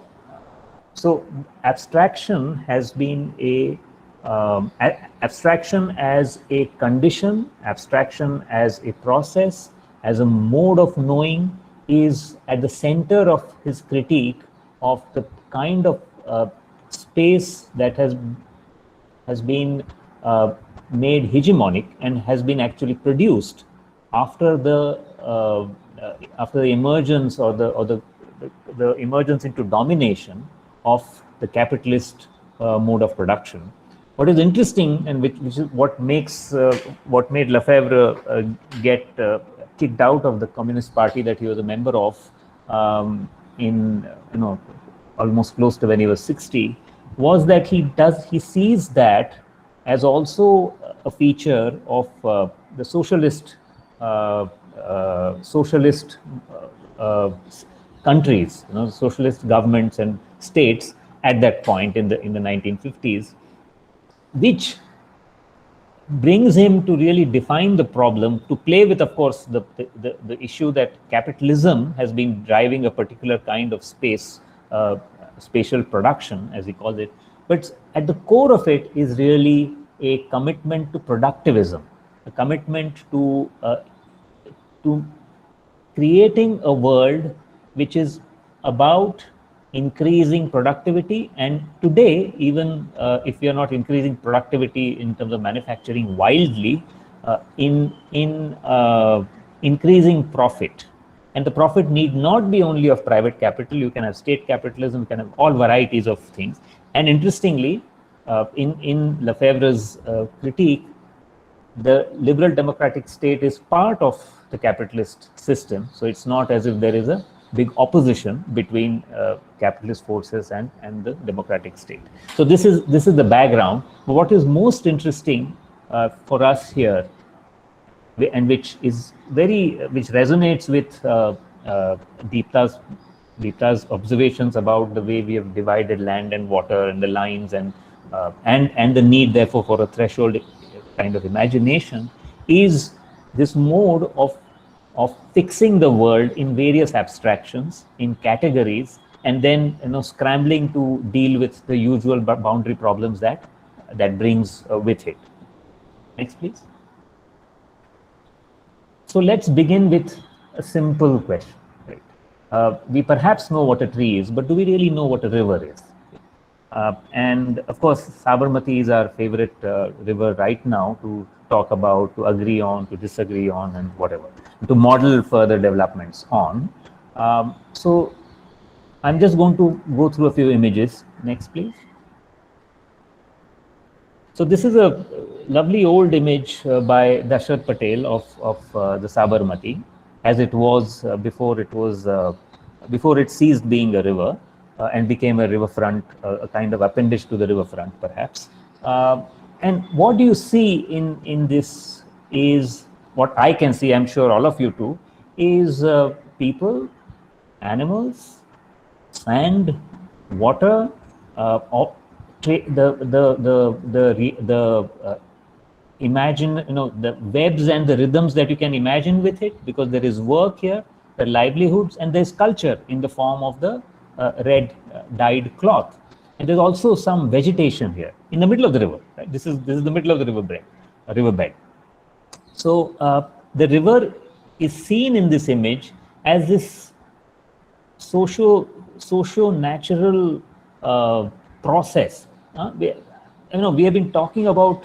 so abstraction has been abstraction as a condition, abstraction as a process, as a mode of knowing, is at the center of his critique of the kind of space that has been made hegemonic and has been actually produced after the emergence or the emergence into domination of the capitalist mode of production. What is interesting, and which is what made Lefebvre get kicked out of the Communist Party that he was a member of in almost close to when he was 60, was that he sees that as also a feature of the socialist countries, socialist governments and states at that point in the 1950s, which brings him to really define the problem, to play with, of course, the issue that capitalism has been driving a particular kind of spatial production, as he calls it. But at the core of it is really a commitment to productivism, a commitment to creating a world which is about increasing productivity. And today, even if we are not increasing productivity in terms of manufacturing wildly, in increasing profit. And the profit need not be only of private capital. You can have state capitalism, you can have all varieties of things. And interestingly, in Lefebvre's critique, the liberal democratic state is part of the capitalist system. So it's not as if there is a big opposition between capitalist forces and the democratic state. So this is the background. But what is most interesting for us here, and which resonates with Deepta's observations about the way we have divided land and water and the lines and the need therefore for a threshold kind of imagination, is this mode of fixing the world in various abstractions, in categories, and then scrambling to deal with the usual boundary problems that brings with it. Next, please. So let's begin with a simple question. Right? We perhaps know what a tree is, but do we really know what a river is? And of course, Sabarmati is our favorite river right now to talk about, to agree on, to disagree on, and whatever, to model further developments on. So I'm just going to go through a few images. Next, please. So this is a lovely old image by Dashrath Patel of the Sabarmati, as it was before it ceased being a river and became a riverfront, a kind of appendage to the riverfront, perhaps. And what do you see in this is what I can see, I'm sure all of you too, is people, animals, sand, water, imagine, the webs and the rhythms that you can imagine with it, because there is work here, the livelihoods, and there's culture in the form of the red dyed cloth. And there's also some vegetation here in the middle of the river. Right? This is the middle of the riverbed. So the river is seen in this image as this socio-natural process. We have been talking about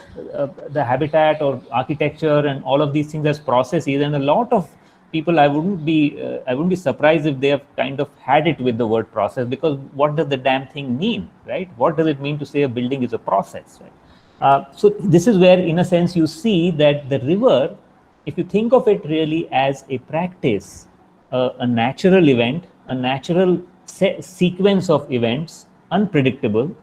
the habitat or architecture and all of these things as processes, and a lot of people, I wouldn't be surprised if they have kind of had it with the word process, because what does the damn thing mean, right? What does it mean to say a building is a process, right? So this is where, in a sense, you see that the river, if you think of it really as a practice, a natural event, a natural sequence of events, unpredictable,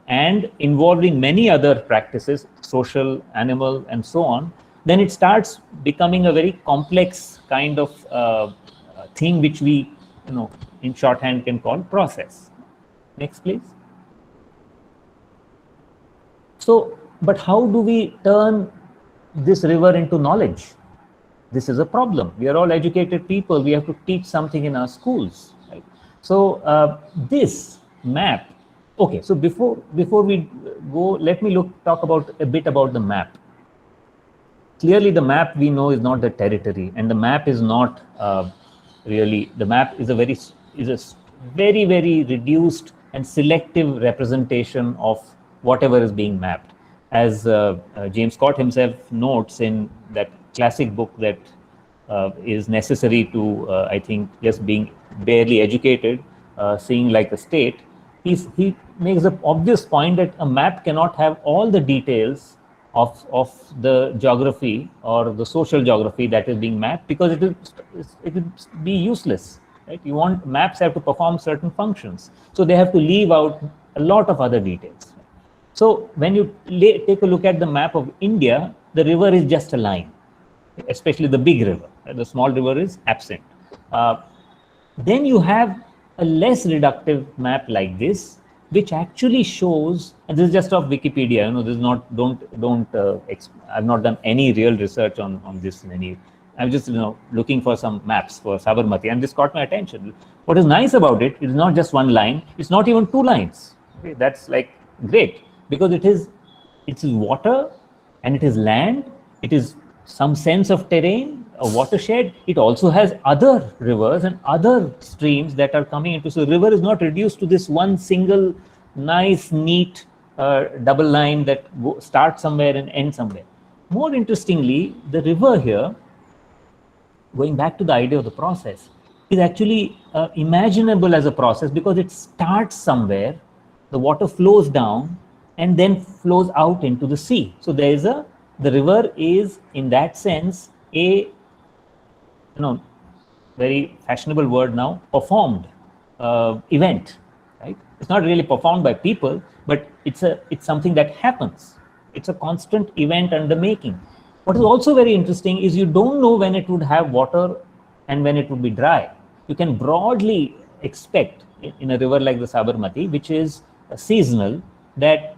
and involving many other practices, social, animal, and so on, then it starts becoming a very complex kind of thing which we, in shorthand can call process. Next, please. So, but how do we turn this river into knowledge? This is a problem. We are all educated people. We have to teach something in our schools. Right? So this map. Okay. So before we go, let me talk about a bit about the map. Clearly, the map we know is not the territory, and the map is not really. The map is a very reduced and selective representation of whatever is being mapped. As James Scott himself notes in that classic book that is necessary to, I think, just being barely educated, seeing like a state, he makes the obvious point that a map cannot have all the details of the geography or the social geography that is being mapped, because it will be useless. Right? You want maps have to perform certain functions, so they have to leave out a lot of other details. So when you take a look at the map of India, the river is just a line, especially the big river. The small river is absent. Then you have a less reductive map like this, which actually shows, and this is just off Wikipedia. You know, this is not. I've not done any real research on this in any. I'm just looking for some maps for Sabarmati, and this caught my attention. What is nice about it is not just one line. It's not even two lines. Okay, that's like great, because it's water and it is land. It is some sense of terrain, a watershed. It also has other rivers and other streams that are coming into. So the river is not reduced to this one single nice, neat double line that starts somewhere and ends somewhere. More interestingly, the river here, going back to the idea of the process, is actually imaginable as a process, because it starts somewhere, the water flows down and then flows out into the sea. So there is the river is, in that sense, a very fashionable word now, performed event. Right? It's not really performed by people, but it's something that happens. It's a constant event under making. What is also very interesting is you don't know when it would have water and when it would be dry. You can broadly expect in a river like the Sabarmati, which is seasonal, that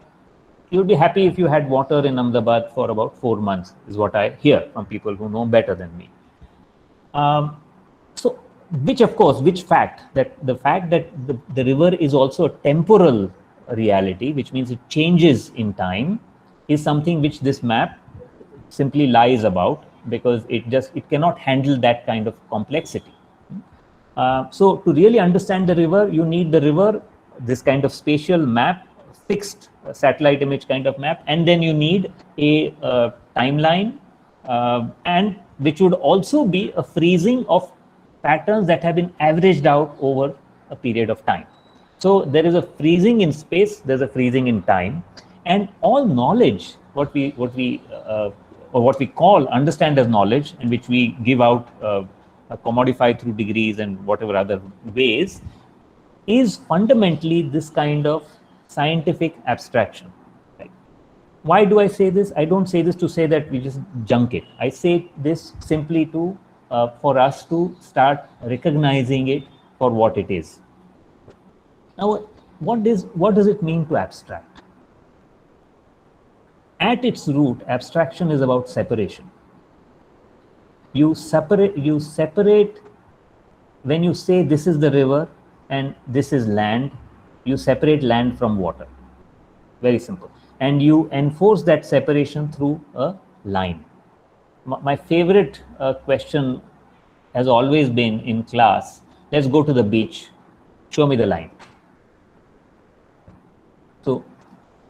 you'll be happy if you had water in Ahmedabad for about 4 months, is what I hear from people who know better than me. So, the fact that the river is also a temporal reality, which means it changes in time, is something which this map simply lies about, because it cannot handle that kind of complexity. So to really understand the river, you need the river, this kind of spatial map, fixed satellite image kind of map, and then you need a timeline, and which would also be a freezing of patterns that have been averaged out over a period of time. So there is a freezing in space, there's a freezing in time, and all knowledge, what we understand as knowledge, and which we give out commodified through degrees and whatever other ways, is fundamentally this kind of scientific abstraction. Right? Why do I say this? I don't say this to say that we just junk it. I say this simply to for us to start recognizing it for what it is. Now, what does it mean to abstract? At its root, abstraction is about separation. You separate when you say this is the river and this is land. You separate land from water. Very simple. And you enforce that separation through a line. My favorite question has always been in class, let's go to the beach, show me the line. So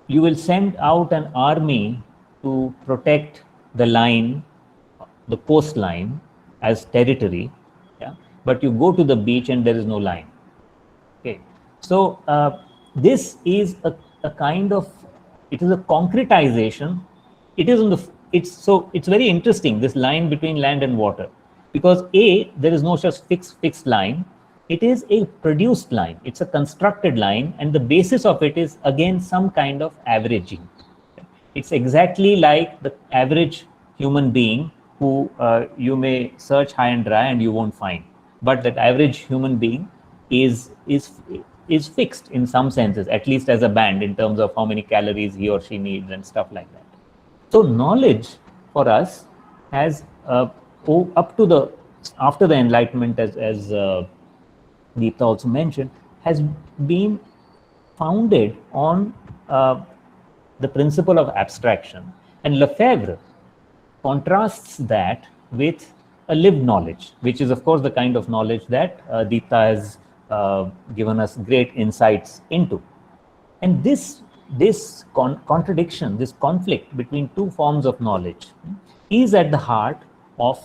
you will send out an army to protect the line, the coastline as territory, yeah? But you go to the beach and there is no line. Okay, so this is a kind of, it is a concretization. It is it's very interesting, this line between land and water, because there is no such fixed line. It is a produced line. It's a constructed line, and the basis of it is again some kind of averaging. It's exactly like the average human being who you may search high and dry and you won't find, but that average human being is is fixed in some senses, at least as a band, in terms of how many calories he or she needs and stuff like that. So knowledge for us has up to the after the Enlightenment, as Deepta also mentioned, has been founded on the principle of abstraction, and Lefebvre contrasts that with a lived knowledge, which is of course the kind of knowledge that Deepta has given us great insights into. And this contradiction, this conflict between two forms of knowledge is at the heart of,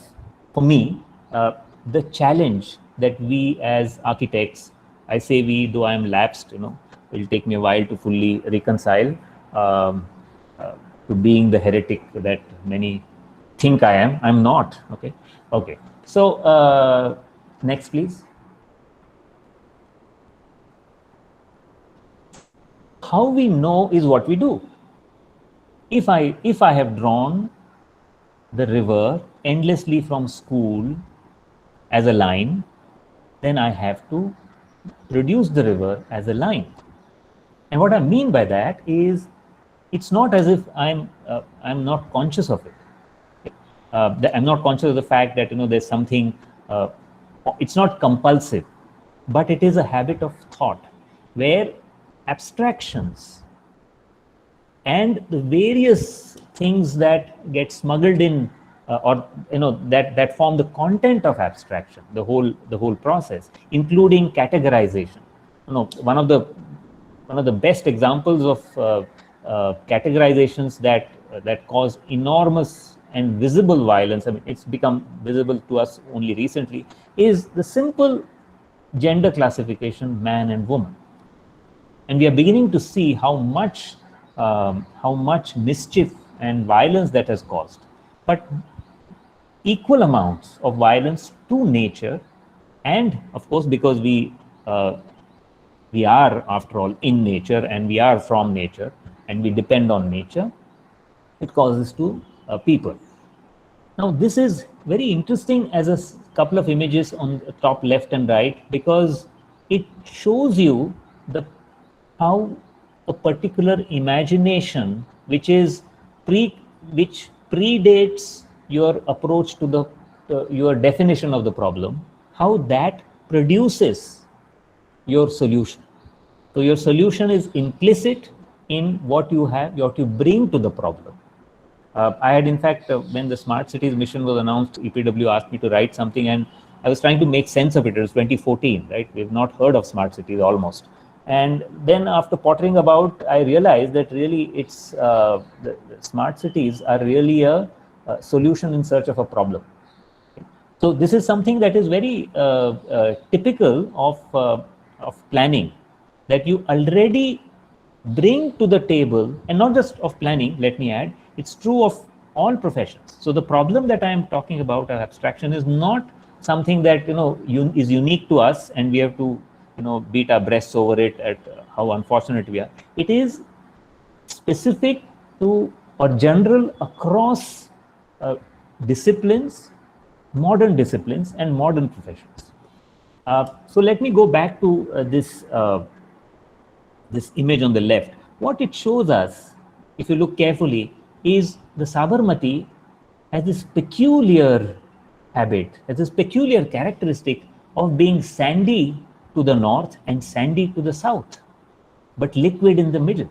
for me, the challenge that we as architects, I say we, though I am lapsed, it will take me a while to fully reconcile to being the heretic that many think I am. I'm not. Okay. So next, please. How we know is what we do. If I have drawn the river endlessly from school as a line, then I have to produce the river as a line. And what I mean by that is, it's not as if I'm not conscious of it. I'm not conscious of the fact that there's something. It's not compulsive, but it is a habit of thought where abstractions and the various things that get smuggled in, or that form the content of abstraction, the whole process, including categorization. One of the best examples of categorizations that cause enormous and visible violence, I mean, it's become visible to us only recently, is the simple gender classification, man and woman. And we are beginning to see how much mischief and violence that has caused. But equal amounts of violence to nature, and of course, because we are, after all, in nature, and we are from nature, and we depend on nature, it causes to people. Now, this is very interesting as a couple of images on the top left and right, because it shows you how a particular imagination, which predates your approach to your definition of the problem, how that produces your solution. So your solution is implicit in what you bring to the problem. I had, in fact, when the Smart Cities mission was announced, EPW asked me to write something, and I was trying to make sense of it. It was 2014, right? We've not heard of Smart Cities almost. And then after pottering about, I realized that really it's the smart cities are really a solution in search of a problem. So this is something that is very typical of planning, that you already bring to the table, and not just of planning, let me add, it's true of all professions. So the problem that I am talking about, abstraction, is not something that is unique to us and we have to beat our breasts over it at how unfortunate we are. It is specific to or general across disciplines, modern disciplines and modern professions. So let me go back to this image on the left. What it shows us, if you look carefully, is the Sabarmati has this peculiar habit, has this peculiar characteristic of being sandy to the north and sandy to the south, but liquid in the middle.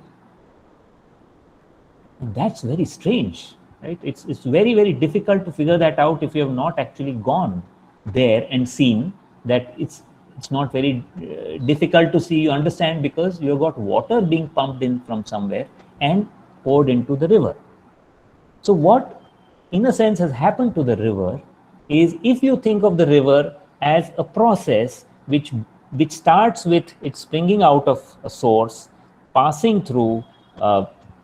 And that's very strange, right? It's very, very difficult to figure that out if you have not actually gone there and seen that. It's not very difficult to see, you understand, because you've got water being pumped in from somewhere and poured into the river. So what, in a sense, has happened to the river is, if you think of the river as a process which starts with it springing out of a source, passing through,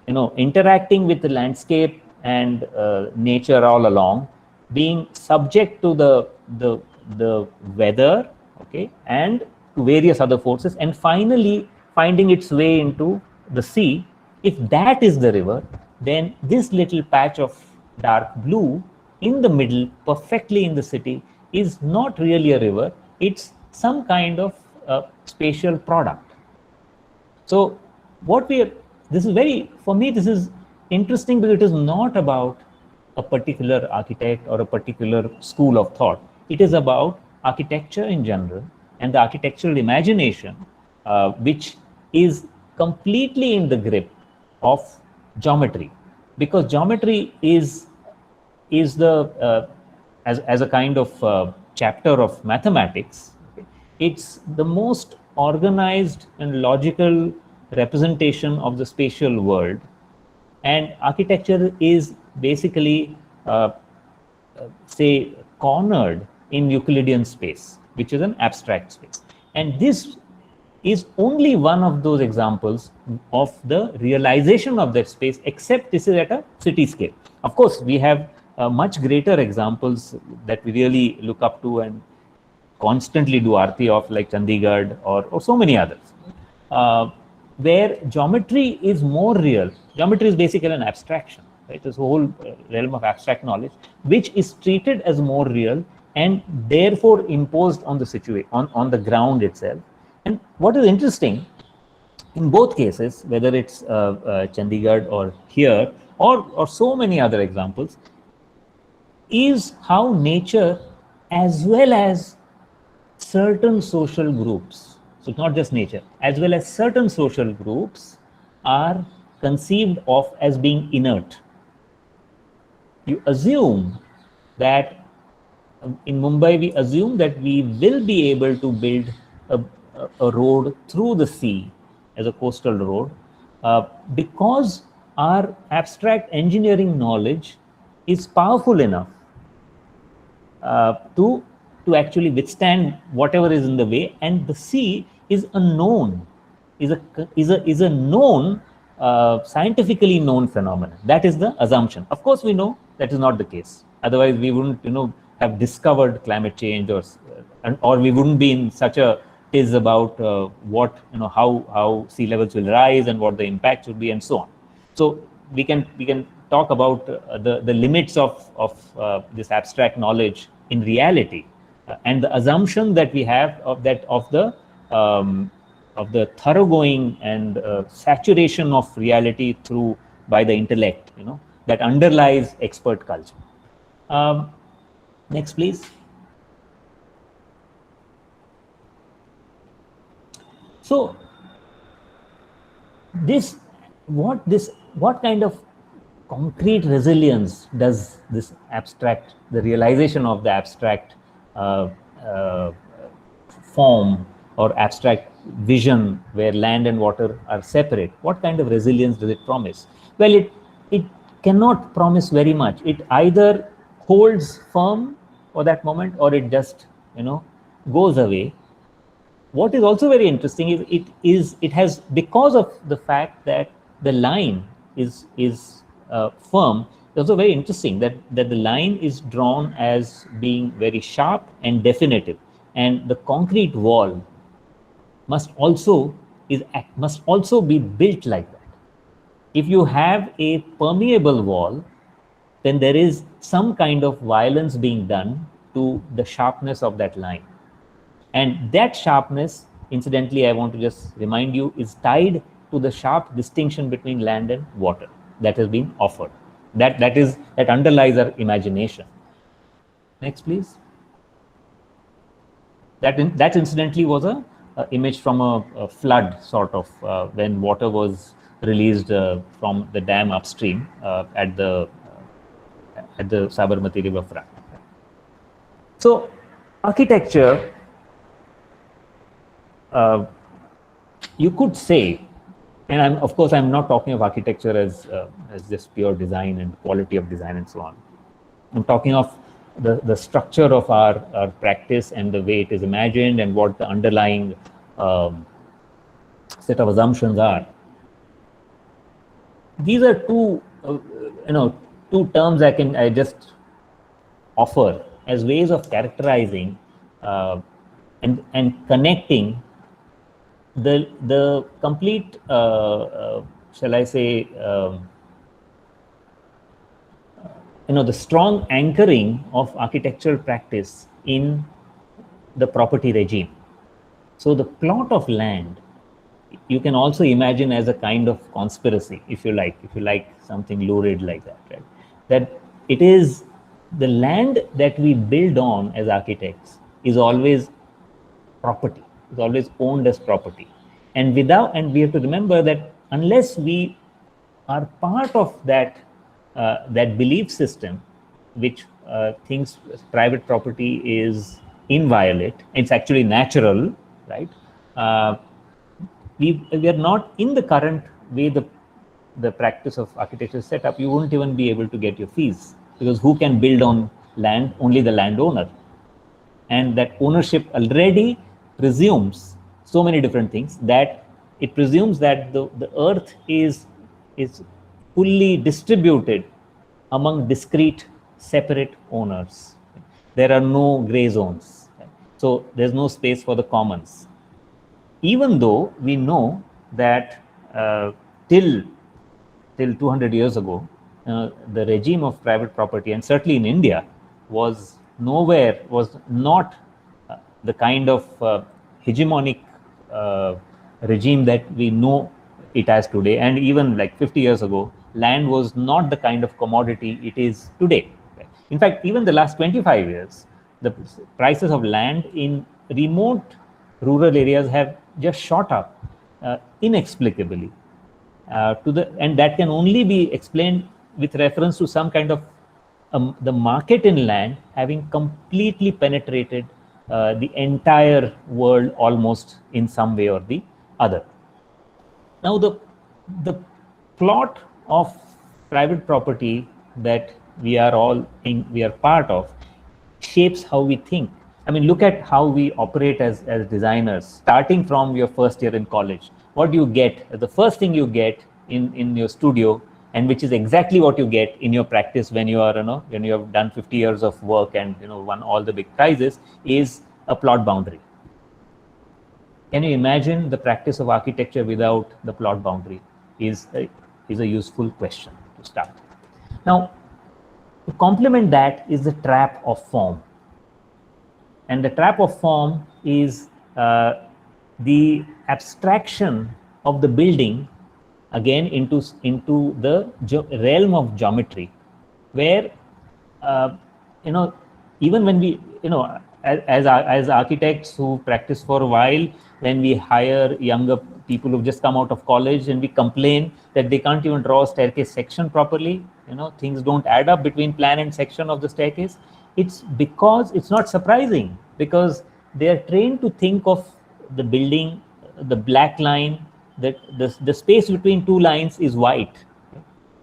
interacting with the landscape and nature all along, being subject to the weather, okay, and to various other forces, and finally finding its way into the sea. If that is the river, then this little patch of dark blue in the middle, perfectly in the city, is not really a river. It's some kind of spatial product. So this is for me, this is interesting because it is not about a particular architect or a particular school of thought. It is about architecture in general and the architectural imagination, which is completely in the grip of geometry, because geometry is the as a kind of chapter of mathematics. It's the most organized and logical representation of the spatial world, and architecture is basically say cornered in Euclidean space, which is an abstract space. And this is only one of those examples of the realization of that space, except this is at a city scale. Of course, we have much greater examples that we really look up to and constantly do arti of, like Chandigarh or so many others, where geometry is more real. Geometry is basically an abstraction, right? This whole realm of abstract knowledge, which is treated as more real and therefore imposed on the situation, on the ground itself. And what is interesting in both cases, whether it's Chandigarh or here or so many other examples, is how nature, as well as certain social groups, so it's not just nature, as well as certain social groups, are conceived of as being inert. You assume that in Mumbai, we assume that we will be able to build a road through the sea as a coastal road, because our abstract engineering knowledge is powerful enough to actually withstand whatever is in the way, and the sea is a known, is a known, scientifically known phenomenon. That is the assumption. Of course, we know that is not the case. Otherwise, we wouldn't, have discovered climate change, or we wouldn't be in such a tiz about what, how sea levels will rise and what the impacts will be, and so on. So we can talk about the limits of this abstract knowledge in reality, and the assumption that we have of the thoroughgoing and saturation of reality by the intellect, that underlies expert culture. Next, please. So what kind of concrete resilience does this abstract, the realization of the abstract form or abstract vision where land and water are separate, what kind of resilience does it promise? Well, it cannot promise very much. It either holds firm for that moment, or it just goes away. What is also very interesting is it has, because of the fact that the line is firm. It's also very interesting that the line is drawn as being very sharp and definitive, and the concrete wall must also be built like that. If you have a permeable wall, then there is some kind of violence being done to the sharpness of that line. And that sharpness, incidentally, I want to just remind you, is tied to the sharp distinction between land and water that has been offered. That underlies our imagination. Next, please. That incidentally was a image from a flood, sort of, when water was released from the dam upstream at the Sabarmati river front. So architecture, you could say, and of course I'm not talking of architecture as just pure design and quality of design and so on. I'm talking of the structure of our practice and the way it is imagined and what the underlying set of assumptions are. These are two terms I just offer as ways of characterizing and connecting the complete, shall I say, the strong anchoring of architectural practice in the property regime. So the plot of land you can also imagine as a kind of conspiracy, if you like something lurid like that, right? That it is the land that we build on as architects is always property, is always owned as property. And we have to remember that unless we are part of that that belief system, which thinks private property is inviolate, it's actually natural, right? We are not in the current way the practice of architecture is set up. You wouldn't even be able to get your fees, because who can build on land? Only the landowner. And that ownership already presumes so many different things, that it presumes that the earth is fully distributed among discrete, separate owners. There are no gray zones. So there's no space for the commons. Even though we know that till 200 years ago, the regime of private property, and certainly in India, was not the kind of hegemonic regime that we know it as today. And even like 50 years ago, land was not the kind of commodity it is today. In fact, even the last 25 years, the prices of land in remote rural areas have just shot up inexplicably. And that can only be explained with reference to some kind of the market in land having completely penetrated the entire world almost in some way or the other. Now, the plot of private property that we are part of shapes how we think. I mean, look at how we operate as designers, starting from your first year in college. What do you get? The first thing you get in your studio, and which is exactly what you get in your practice when you are, when you have done 50 years of work and won all the big prizes, is a plot boundary. Can you imagine the practice of architecture without the plot boundary? Is a useful question to start. Now, to complement that is the trap of form. And the trap of form is the abstraction of the building again into the realm of geometry, where even when we as architects who practice for a while, when we hire younger people who've just come out of college and we complain that they can't even draw a staircase section properly, things don't add up between plan and section of the staircase, it's because it's not surprising, because they are trained to think of the building, the black line, that the space between two lines is white.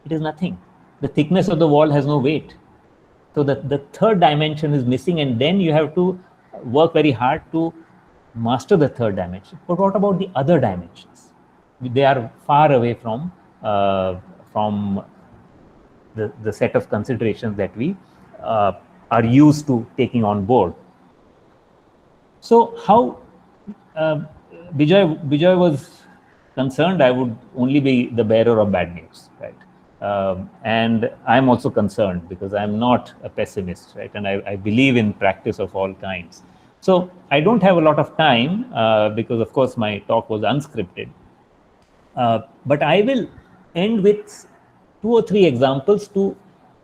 It is nothing. The thickness of the wall has no weight. So the third dimension is missing, and then you have to work very hard to master the third dimension. But what about the other dimensions? They are far away from the set of considerations that we are used to taking on board. So how Bijoy was concerned, I would only be the bearer of bad news, right? And I'm also concerned because I'm not a pessimist, right? And I believe in practice of all kinds. So I don't have a lot of time because, of course, my talk was unscripted. But I will end with 2 or 3 examples to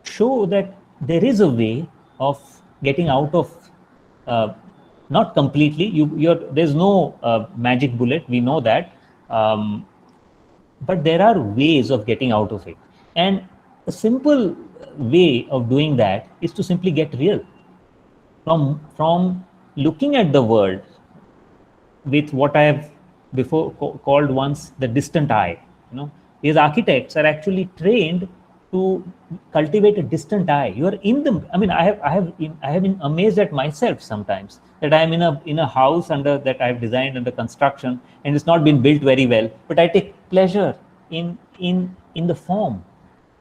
show that there is a way of getting out of, not completely, there's no magic bullet, we know that. But there are ways of getting out of it. And a simple way of doing that is to simply get real. From looking at the world with what I have before called once the distant eye. These architects are actually trained to cultivate a distant eye. You are in the, I mean, I have been amazed at myself sometimes that I am in a house that I have designed under construction, and it's not been built very well, but I take pleasure in the form,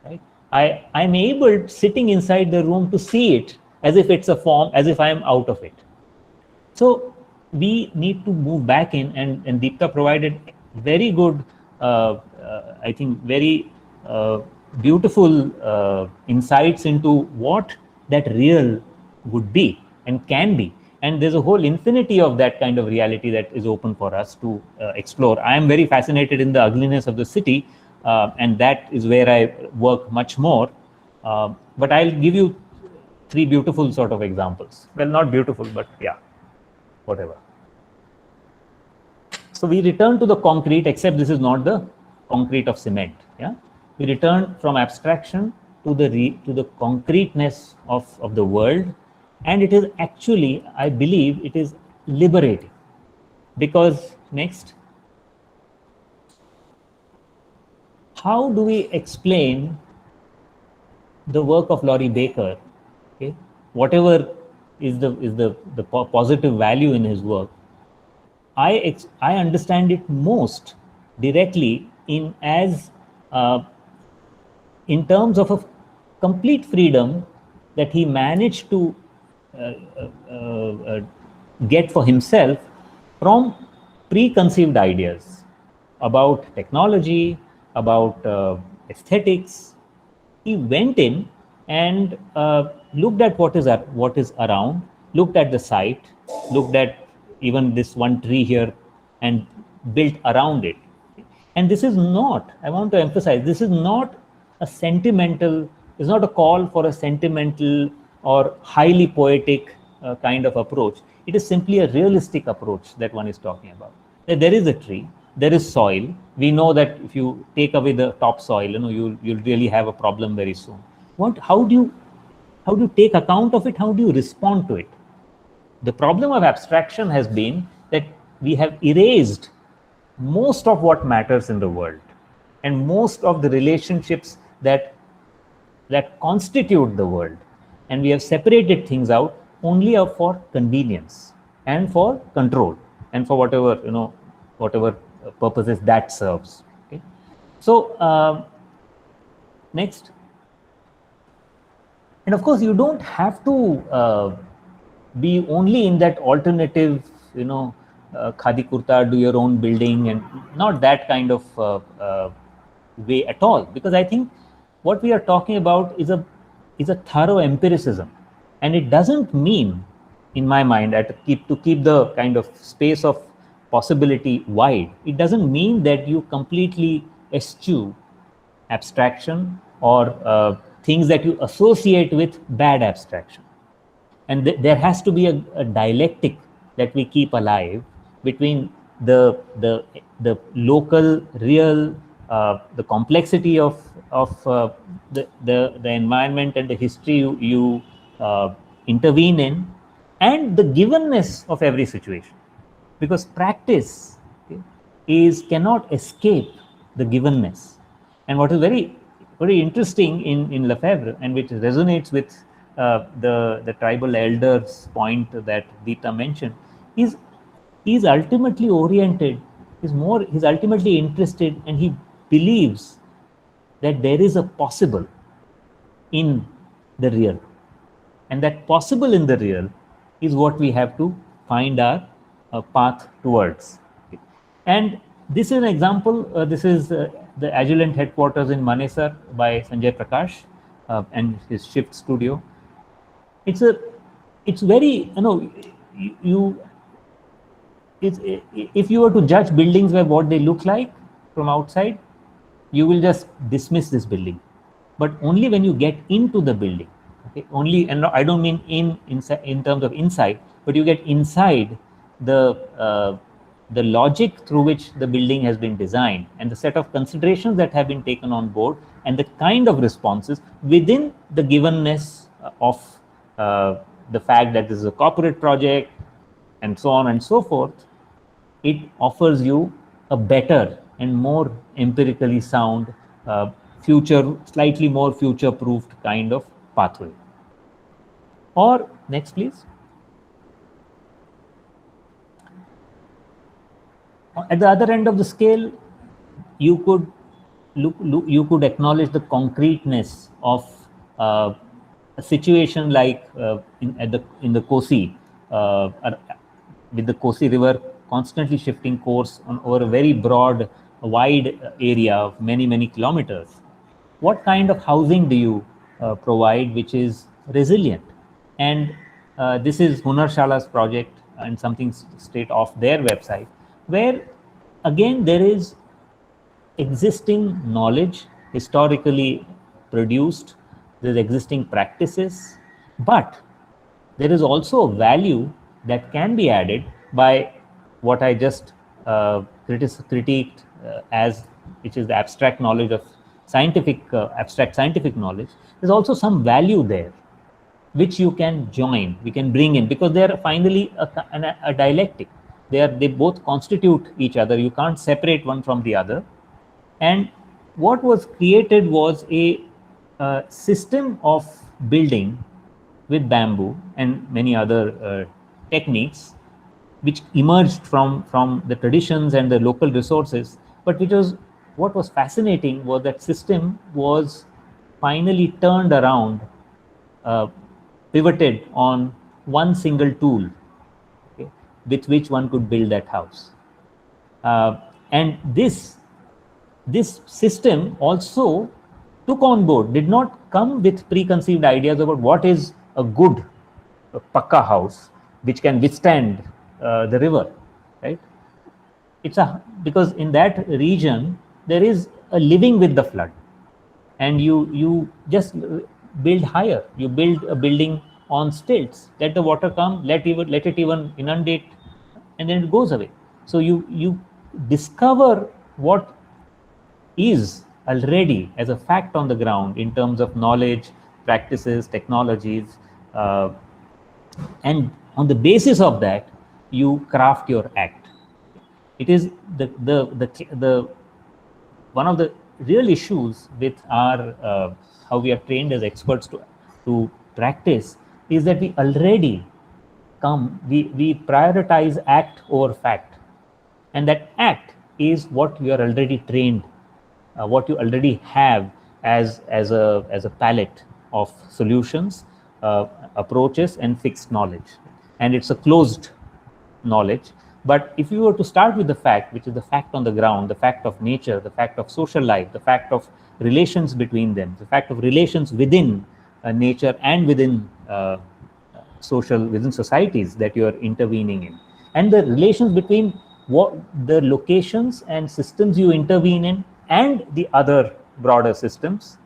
right? I'm able, sitting inside the room, to see it as if it's a form, as if I am out of it. So we need to move back in, and Deepta provided very good, I think very beautiful insights into what that real would be and can be. And there's a whole infinity of that kind of reality that is open for us to explore. I am very fascinated in the ugliness of the city, and that is where I work much more. But I'll give you 3 beautiful sort of examples. Well, not beautiful, but yeah, whatever. So we return to the concrete, except this is not the concrete of cement. Yeah, we return from abstraction to the concreteness of the world, and it is actually, I believe, it is liberating, because next, how do we explain the work of Laurie Baker? Okay, whatever is the positive value in his work, I understand it most directly in terms of a complete freedom that he managed to get for himself from preconceived ideas about technology, about aesthetics. He went in and looked at what is around, looked at the site, looked at even this one tree here, and built around it. And this is not, I want to emphasize, this is not a sentimental, it's not a call for a sentimental or highly poetic kind of approach. It is simply a realistic approach that one is talking about. There is a tree, there is soil. We know that if you take away the topsoil, you'll really have a problem very soon. How do you take account of it? How do you respond to it? The problem of abstraction has been that we have erased most of what matters in the world, and most of the relationships that constitute the world, and we have separated things out only for convenience and for control and for whatever purposes that serves. Okay, so next, and of course you don't have to be only in that alternative, khadi kurta, do your own building, and not that kind of way at all, because I think what we are talking about is a thorough empiricism, and it doesn't mean, in my mind, to keep the kind of space of possibility wide. It doesn't mean that you completely eschew abstraction or things that you associate with bad abstraction. And there has to be a dialectic that we keep alive between the local, real, the complexity of the environment and the history you intervene in, and the givenness of every situation. Because practice cannot escape the givenness. And what is very, very interesting in Lefebvre, and which resonates with the tribal elders point that Deepta mentioned, is he's ultimately oriented, he's ultimately interested, and he believes that there is a possible in the real, and that possible in the real is what we have to find our path towards. And this is an example. This is the Agilent headquarters in Manesar by Sanjay Prakash and his Shift studio. It's very, if you were to judge buildings by what they look like from outside, you will just dismiss this building. But only when you get into the building, okay, only, and I don't mean in terms of inside, but you get inside the logic through which the building has been designed, and the set of considerations that have been taken on board, and the kind of responses within the givenness of the fact that this is a corporate project, and so on and so forth, it offers you a better and more empirically sound, slightly more future-proofed kind of pathway. Or next, please. At the other end of the scale, you could acknowledge the concreteness of a situation like in the Kosi, with the Kosi River constantly shifting course over a very broad, wide area of many kilometers. What kind of housing do you provide which is resilient? And This is Hunarshala's project and something straight off their website, where again there is existing knowledge historically produced, there's existing practices, but there is also value that can be added by what I just critiqued as, which is the abstract knowledge of abstract scientific knowledge. There's also some value there which you can join, we can bring in, because they are finally a dialectic. They both constitute each other. You can't separate one from the other. And what was created was a system of building with bamboo and many other techniques, which emerged from the traditions and the local resources. But what was fascinating was that system was finally turned around, pivoted on one single tool, okay, with which one could build that house. And this system also took on board, did not come with preconceived ideas about what is a good pakka house which can withstand the river, right? Because in that region there is a living with the flood, and you just build higher. You build a building on stilts, let the water come, let it even inundate, and then it goes away. So you discover what is already as a fact on the ground in terms of knowledge, practices, technologies, and on the basis of that you craft your act. It is the one of the real issues with our how we are trained as experts to practice is that we already we prioritize act over fact, and that act is what you are already trained, what you already have as a palette of solutions, approaches, and fixed knowledge, and it's a closed knowledge. But if you were to start with the fact, which is the fact on the ground, the fact of nature, the fact of social life, the fact of relations between them, the fact of relations within nature and within within societies that you are intervening in, and the relations between what the locations and systems you intervene in and the other broader systems.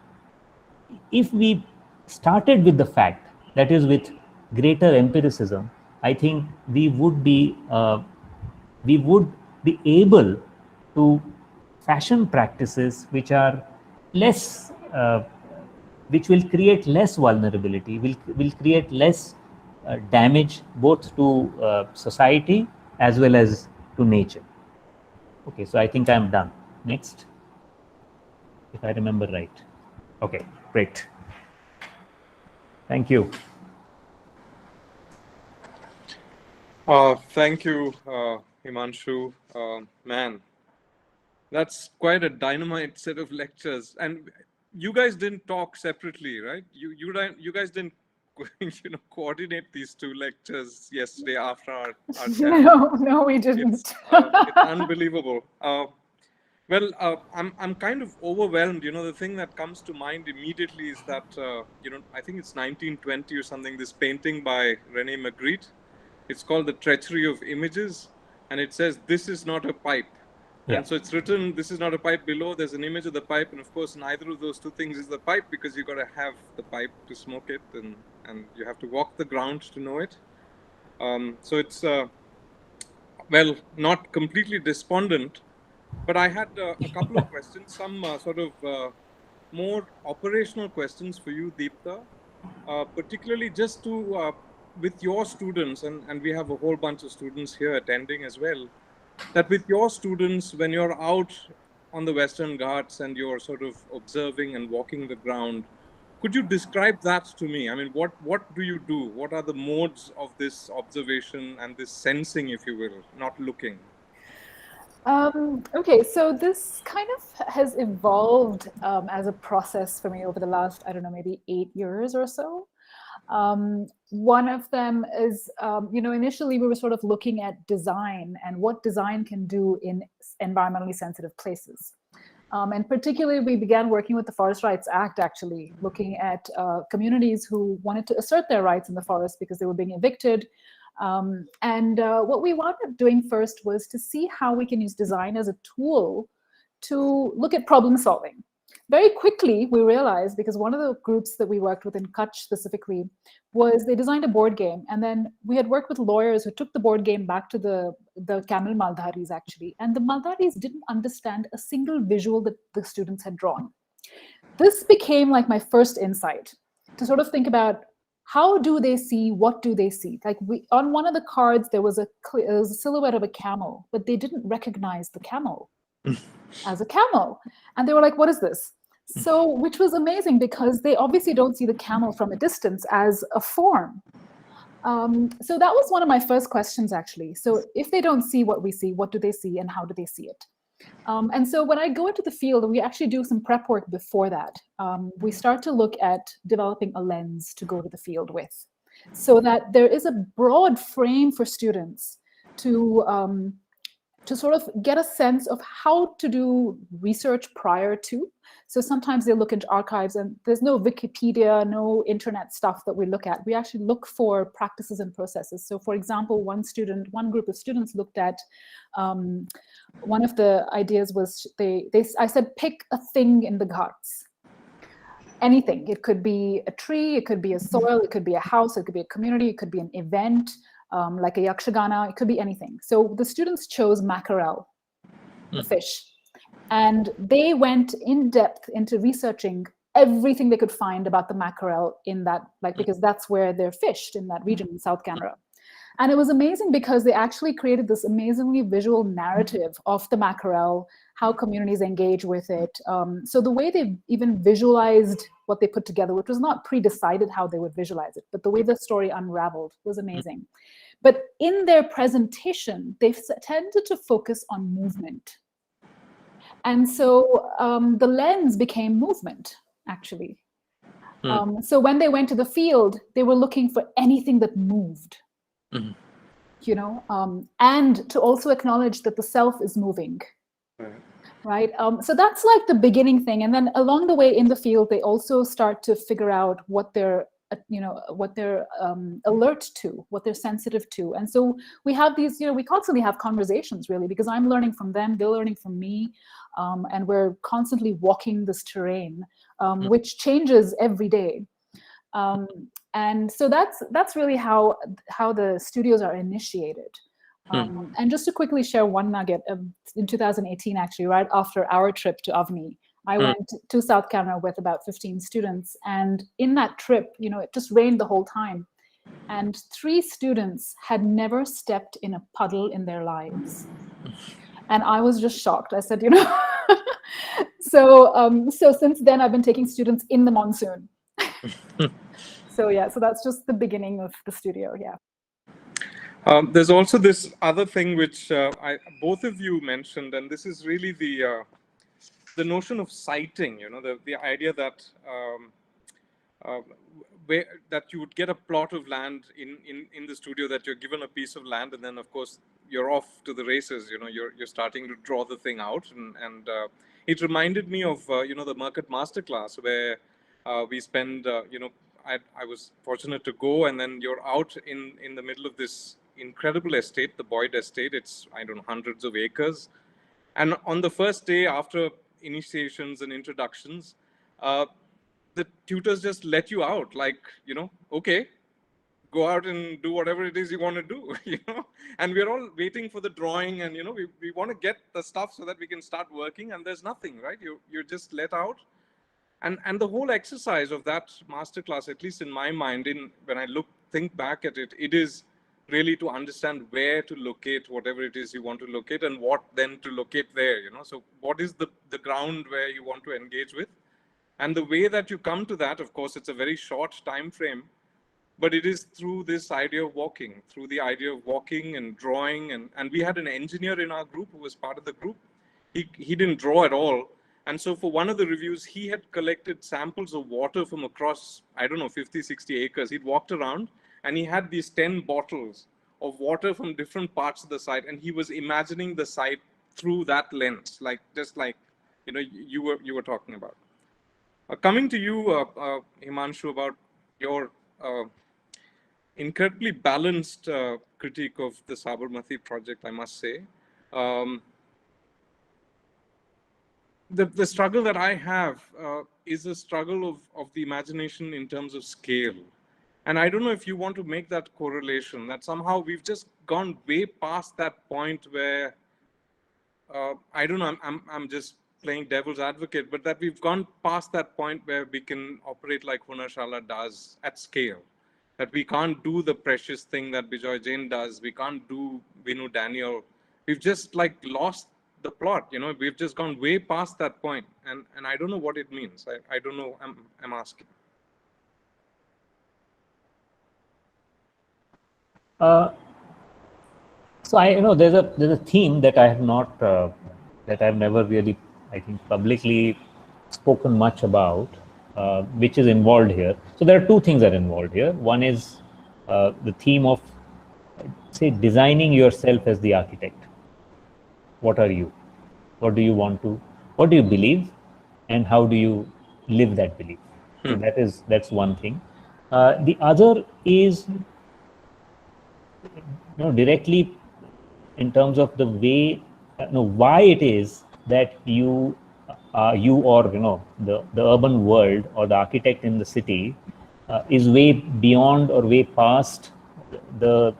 If we started with the fact, that is with greater empiricism, I think we would be able to fashion practices which are less, which will create less vulnerability, will create less damage both to society as well as to nature. Okay, so I think I'm done. Next, if I remember right. Okay, great. Thank you. Thank you, Himanshu. Man, that's quite a dynamite set of lectures. And you guys didn't talk separately, right? You guys didn't coordinate these two lectures yesterday after our chat. No, we didn't. It's unbelievable. Well, I'm kind of overwhelmed. The thing that comes to mind immediately is that, I think it's 1920 or something, this painting by René Magritte. It's called The Treachery of Images. And it says, "This is not a pipe." Yeah. And so it's written, "This is not a pipe." Below, there's an image of the pipe. And of course, neither of those two things is the pipe, because you got to have the pipe to smoke it. And you have to walk the ground to know it. So it's, well, not completely despondent. But I had a couple of questions, some sort of more operational questions for you, Deepta, particularly just to, with your students, and we have a whole bunch of students here attending as well, that with your students, when you're out on the Western Ghats and you're sort of observing and walking the ground, could you describe that to me? I mean, what do you do? What are the modes of this observation and this sensing, if you will, not looking? Okay, so this kind of has evolved as a process for me over the last, I don't know, maybe 8 years or so. One of them is, initially we were sort of looking at design and what design can do in environmentally sensitive places. And particularly, we began working with the Forest Rights Act, actually, looking at communities who wanted to assert their rights in the forest because they were being evicted. What we wound up doing first was to see how we can use design as a tool to look at problem solving. Very quickly, we realized, because one of the groups that we worked with in Kutch specifically was they designed a board game. And then we had worked with lawyers who took the board game back to the camel Maldharis, actually. And the Maldharis didn't understand a single visual that the students had drawn. This became like my first insight to sort of think about, how do they see? What do they see? Like, on one of the cards, there was a silhouette of a camel, but they didn't recognize the camel as a camel. And they were like, what is this? So, which was amazing, because they obviously don't see the camel from a distance as a form. So that was one of my first questions, actually. So if they don't see what we see, what do they see and how do they see it? And so when I go into the field, we actually do some prep work before that. We start to look at developing a lens to go to the field with, so that there is a broad frame for students to sort of get a sense of how to do research prior to. So sometimes they look into archives, and there's no Wikipedia, no internet stuff that we look at. We actually look for practices and processes. So for example, one group of students looked at, one of the ideas was, I said, pick a thing in the Ghats. Anything. It could be a tree, it could be a soil, it could be a house, it could be a community, it could be an event, like a yakshagana, it could be anything. So the students chose mackerel, the fish. And they went in depth into researching everything they could find about the mackerel in that, because that's where they're fished, in that region in South Canara. And it was amazing because they actually created this amazingly visual narrative of the mackerel, how communities engage with it. So the way they even visualized what they put together, which was not pre-decided how they would visualize it, but the way the story unraveled was amazing. But in their presentation, they tended to focus on movement. And so the lens became movement, actually. So when they went to the field, they were looking for anything that moved, you know, and to also acknowledge that the self is moving, right? So that's like the beginning thing. And then along the way in the field, they also start to figure out what they're, what they're alert to, what they're sensitive to. And so we have these, we constantly have conversations, really, because I'm learning from them, they're learning from me, and we're constantly walking this terrain, which changes every day. And so that's really how the studios are initiated. And just to quickly share one nugget, in 2018, actually, right after our trip to AVANI, I went to South Canara with about 15 students. And in that trip, it just rained the whole time. And 3 students had never stepped in a puddle in their lives. And I was just shocked. I said, so since then I've been taking students in the monsoon. So yeah, so that's just the beginning of the studio, yeah. There's also this other thing which both of you mentioned, and this is really the notion of siting, the idea that that you would get a plot of land in the studio, that you're given a piece of land, and then of course you're off to the races. You're starting to draw the thing out, and it reminded me of the Market Masterclass, where we spend I was fortunate to go, and then you're out in the middle of this incredible estate, the Boyd estate. It's, I don't know, hundreds of acres. And on the first day, after initiations and introductions, the tutors just let you out, like, okay, go out and do whatever it is you want to do, And we're all waiting for the drawing, and, we want to get the stuff so that we can start working, and there's nothing, right? You're just let out. And the whole exercise of that masterclass, at least in my mind, when I think back at it, it is really to understand where to locate whatever it is you want to locate, and what then to locate there, So what is the ground where you want to engage with? And the way that you come to that, of course, it's a very short time frame, but it is through this idea of walking, through the idea of walking and drawing. And we had an engineer in our group who was part of the group. He didn't draw at all. And so for one of the reviews, he had collected samples of water from across, 50, 60 acres. He'd walked around, and he had these 10 bottles of water from different parts of the site. And he was imagining the site through that lens, just like, you were talking about. Coming to you, Himanshu, about your incredibly balanced critique of the Sabarmati project, I must say. The struggle that I have is a struggle of the imagination in terms of scale. And I don't know if you want to make that correlation, that somehow we've just gone way past that point where, I don't know, I'm just playing devil's advocate, but that we've gone past that point where we can operate like Hunarshalla does at scale. That we can't do the precious thing that Bijoy Jain does. We can't do Vinu Daniel. We've just like lost the plot, we've just gone way past that point. And I don't know what it means. I don't know, I'm asking. So there's a theme that I have not that I've never really, I think, publicly spoken much about, which is involved here. So there are two things that are involved here. One is the theme of, say, designing yourself as the architect. What are you? What do you want to? What do you believe? And how do you live that belief? So that's one thing. The other is directly in terms of the way, why it is that you or the urban world or the architect in the city is way beyond or way past the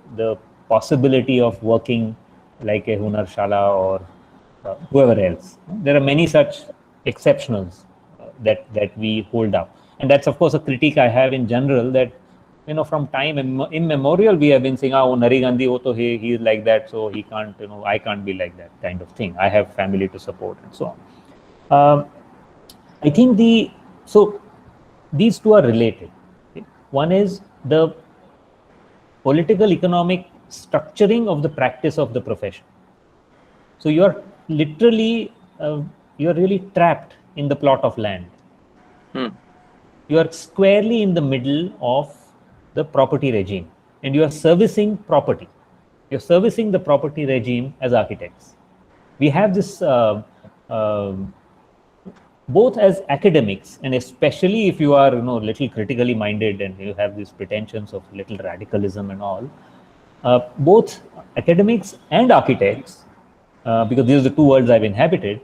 possibility of working like a Hunarshalla or whoever else. There are many such exceptionals that we hold up, and that's of course a critique I have in general, that from time immemorial we have been saying, oh, Nari Gandhi, he is like that, so he can't, I can't be like that kind of thing. I have family to support and so on. I think these two are related. Okay? One is the political economic structuring of the practice of the profession. So you're literally, you're really trapped in the plot of land. You are squarely in the middle of the property regime, and you are servicing property. You're servicing the property regime as architects. We have this, both as academics, and especially if you are, little critically minded and you have these pretensions of little radicalism and all, both academics and architects, because these are the two worlds I've inhabited,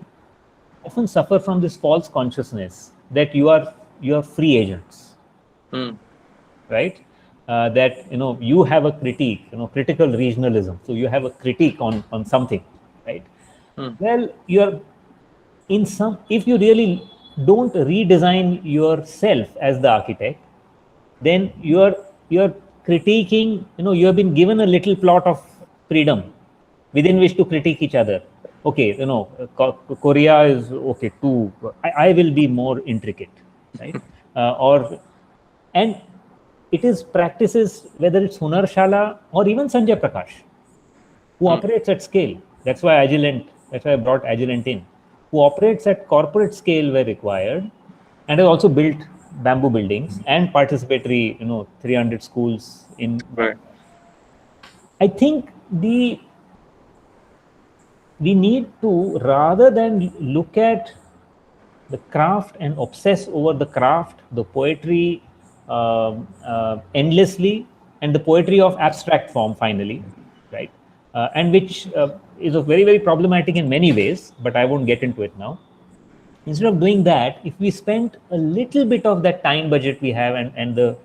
often suffer from this false consciousness that you are free agents, right? That you have a critique, critical regionalism. So you have a critique on something, right? Well, you're in some. If you really don't redesign yourself as the architect, then you're critiquing. You have been given a little plot of freedom within which to critique each other. Okay, Korea is okay too. I will be more intricate, right? And it is practices, whether it's Hunarshalla or even Sanjay Prakash, who operates at scale. That's why I brought Agilent in, who operates at corporate scale where required, and has also built bamboo buildings and participatory, 300 schools in. Right. I think we need to, rather than look at the craft and obsess over the craft, the poetry endlessly, and the poetry of abstract form finally, right? And which is very, very problematic in many ways, but I won't get into it now. Instead of doing that, if we spend a little bit of that time budget we have and the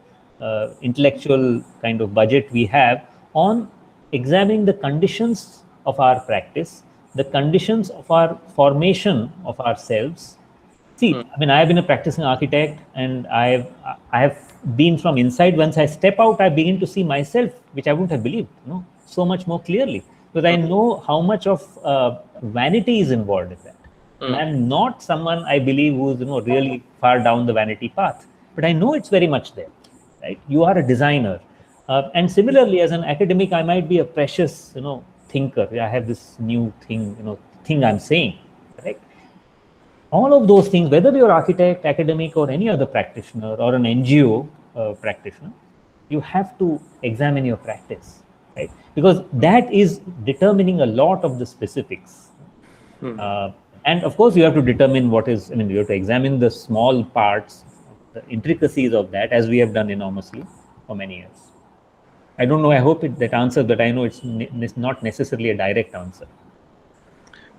intellectual kind of budget we have on examining the conditions of our practice, the conditions of our formation of ourselves. See, I mean, I have been a practicing architect, and I have been from inside. Once I step out, I begin to see myself, which I wouldn't have believed, so much more clearly, because I know how much of vanity is involved in that. And I'm not someone, I believe, who's really far down the vanity path, but I know it's very much there, right? You are a designer, and similarly, as an academic, I might be a precious, thinker. I have this new thing, thing I'm saying, right? All of those things, whether you're architect, academic, or any other practitioner, or an NGO practitioner, you have to examine your practice, right? Because that is determining a lot of the specifics. And of course, you have to determine what is, I mean, you have to examine the small parts, the intricacies of that, as we have done enormously for many years. I don't know, I hope that answers, but I know it's not necessarily a direct answer.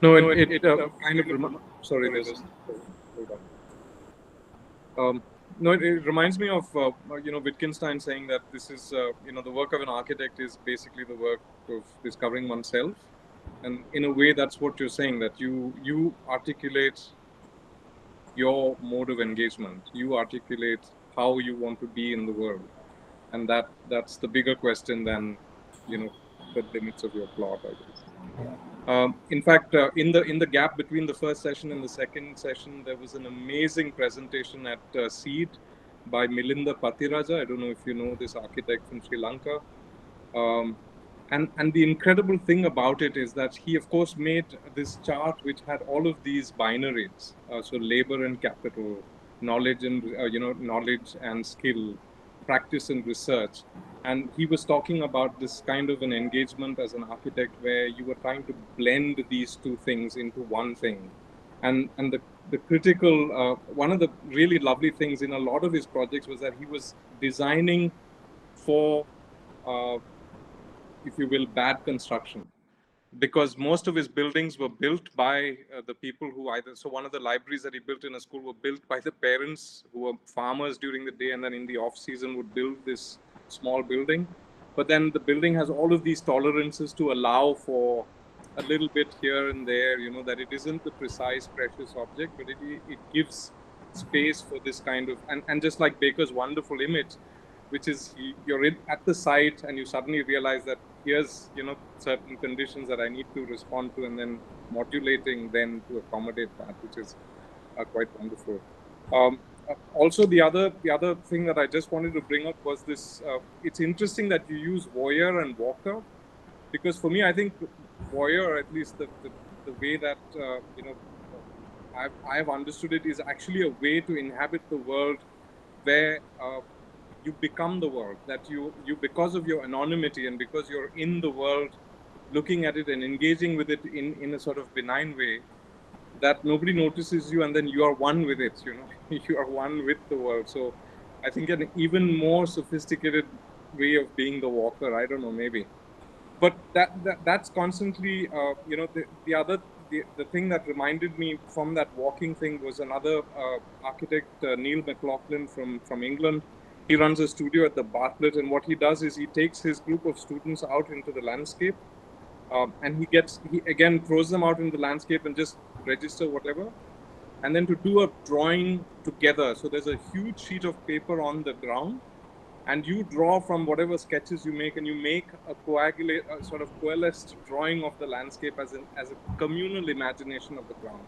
No, it kind of sorry, there's hold on. No, it reminds me of Wittgenstein saying that this is the work of an architect is basically the work of discovering oneself, and in a way that's what you're saying, that you articulate your mode of engagement, you articulate how you want to be in the world, and that's the bigger question than the limits of your plot, I guess. In fact, in the gap between the first session and the second session, there was an amazing presentation at Seed by Milinda Patiraja. I don't know if you know this architect from Sri Lanka. And the incredible thing about it is that he, of course, made this chart which had all of these binaries. So labor and capital, knowledge and knowledge and skill, practice and research. And he was talking about this kind of an engagement as an architect where you were trying to blend these two things into one thing. And the critical, one of the really lovely things in a lot of his projects was that he was designing for, if you will, bad construction. Because most of his buildings were built by the people who so one of the libraries that he built in a school were built by the parents who were farmers during the day, and then in the off season would build this small building. But then the building has all of these tolerances to allow for a little bit here and there, that it isn't the precise, precious object, but it gives space for this kind of, and just like Baker's wonderful image, which is you're at the site and you suddenly realize that here's certain conditions that I need to respond to, and then modulating then to accommodate that, which is quite wonderful. Also, the other thing that I just wanted to bring up was this. It's interesting that you use Voyeur and Walker, because for me, I think Voyeur, at least the way that I've understood it, is actually a way to inhabit the world where you become the world, that you because of your anonymity and because you're in the world looking at it and engaging with it in a sort of benign way, that nobody notices you, and then you are one with it, you are one with the world. So I think an even more sophisticated way of being the walker, I don't know, maybe. But that's constantly, the thing that reminded me from that walking thing was another architect, Neil McLaughlin from England. He runs a studio at the Bartlett, and what he does is he takes his group of students out into the landscape, and he again throws them out in the landscape and just register whatever, and then to do a drawing together. So there's a huge sheet of paper on the ground, and you draw from whatever sketches you make, and you make a sort of coalesced drawing of the landscape as a communal imagination of the ground.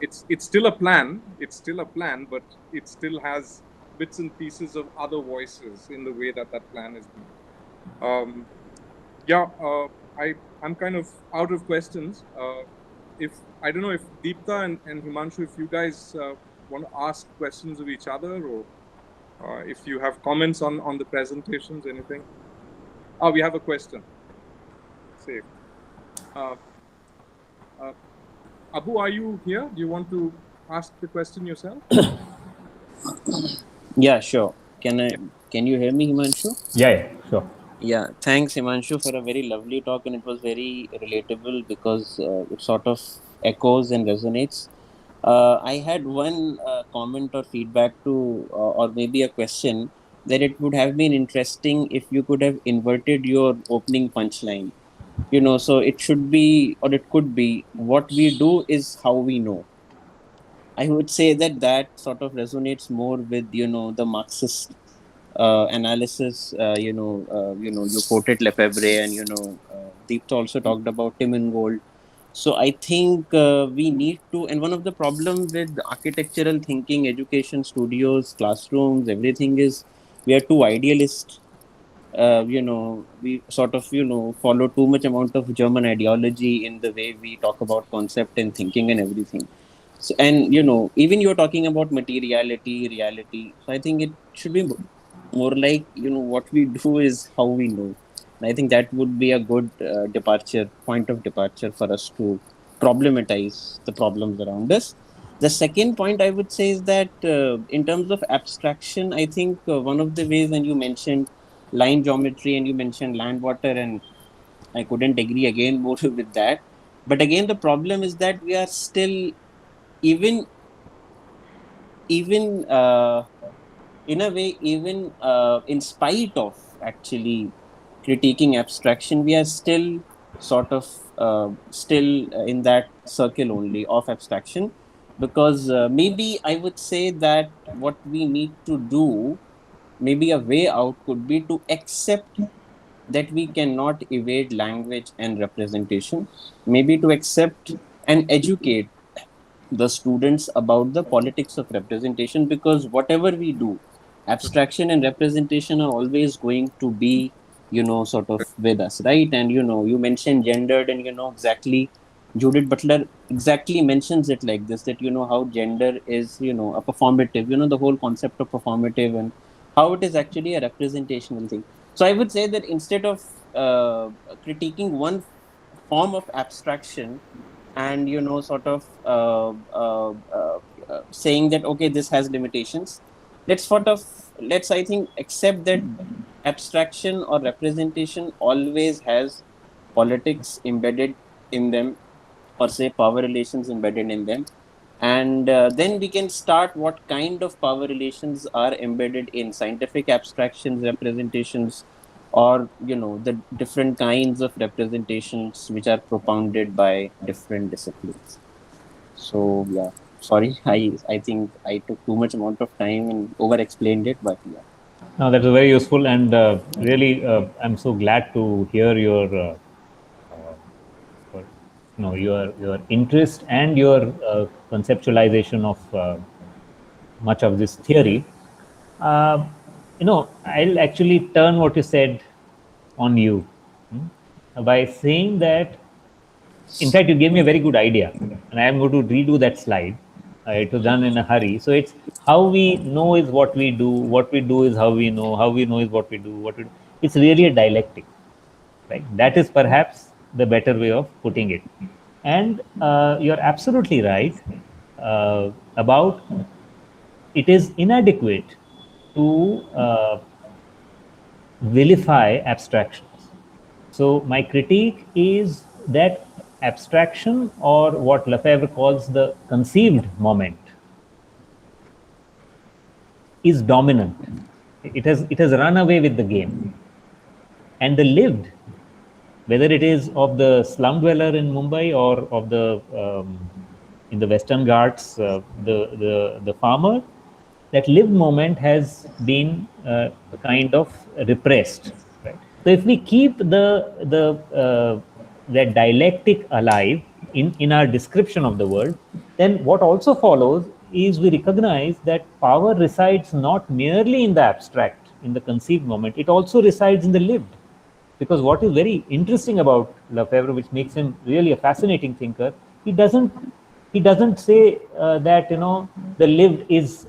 It's still a plan, but it still has bits and pieces of other voices in the way that plan is made. I'm kind of out of questions. If I don't know if Deepta and Himanshu, if you guys want to ask questions of each other, or if you have comments on the presentations, anything. We have a question. Safe. Abu, are you here? Do you want to ask the question yourself? Yeah, sure. Can you hear me, Himanshu? Yeah, sure. Yeah, thanks, Himanshu, for a very lovely talk, and it was very relatable because it sort of echoes and resonates. I had one comment or feedback or maybe a question, that it would have been interesting if you could have inverted your opening punchline. So it should be, or it could be, what we do is how we know. I would say that sort of resonates more with the Marxist analysis. You quoted Lefebvre, and Deepta also talked about Tim Ingold. So I think we need to, and one of the problems with architectural thinking, education, studios, classrooms, everything is we are too idealist. We sort of follow too much amount of German ideology in the way we talk about concept and thinking and everything. So, and even you're talking about materiality, reality. So I think it should be more like what we do is how we know. And I think that would be a good point of departure for us to problematize the problems around us. The second point I would say is that in terms of abstraction, I think one of the ways, when you mentioned line geometry and you mentioned land, water, and I couldn't agree again more with that. But again, the problem is that we are still, even even in a way, even in spite of actually critiquing abstraction, we are still sort of still in that circle only of abstraction, because maybe I would say that what we need to do, maybe a way out could be to accept that we cannot evade language and representation, maybe to accept and educate the students about the politics of representation, because whatever we do, abstraction and representation are always going to be, sort of with us, right? And you mentioned gendered, and exactly, Judith Butler exactly mentions it like this, that how gender is a performative, the whole concept of performative, and how it is actually a representational thing. So I would say that instead of critiquing one form of abstraction, and sort of saying that okay, this has limitations, let's I think accept that abstraction or representation always has politics embedded in them, or say power relations embedded in them. And then we can start what kind of power relations are embedded in scientific abstractions, representations, or the different kinds of representations which are propounded by different disciplines. So yeah, sorry, I think I took too much amount of time and over explained it, but yeah. No, that was very useful, and really, I'm so glad to hear your interest and your conceptualization of much of this theory. I'll actually turn what you said on you, by saying that, in fact, you gave me a very good idea, and I am going to redo that slide. It was done in a hurry. So it's how we know is what we do is how we know is what we do, It's really a dialectic, right? That is perhaps the better way of putting it. And you're absolutely right about it is inadequate to vilify abstractions. So my critique is that abstraction, or what Lefebvre calls the conceived moment, is dominant. It has run away with the game, and the lived, whether it is of the slum dweller in Mumbai or of the in the Western Ghats, the farmer, that lived moment has been kind of repressed. Right? So if we keep that dialectic alive in our description of the world, then what also follows is we recognize that power resides not merely in the abstract, in the conceived moment, it also resides in the lived. Because what is very interesting about Lefebvre, which makes him really a fascinating thinker, he doesn't say that the lived is.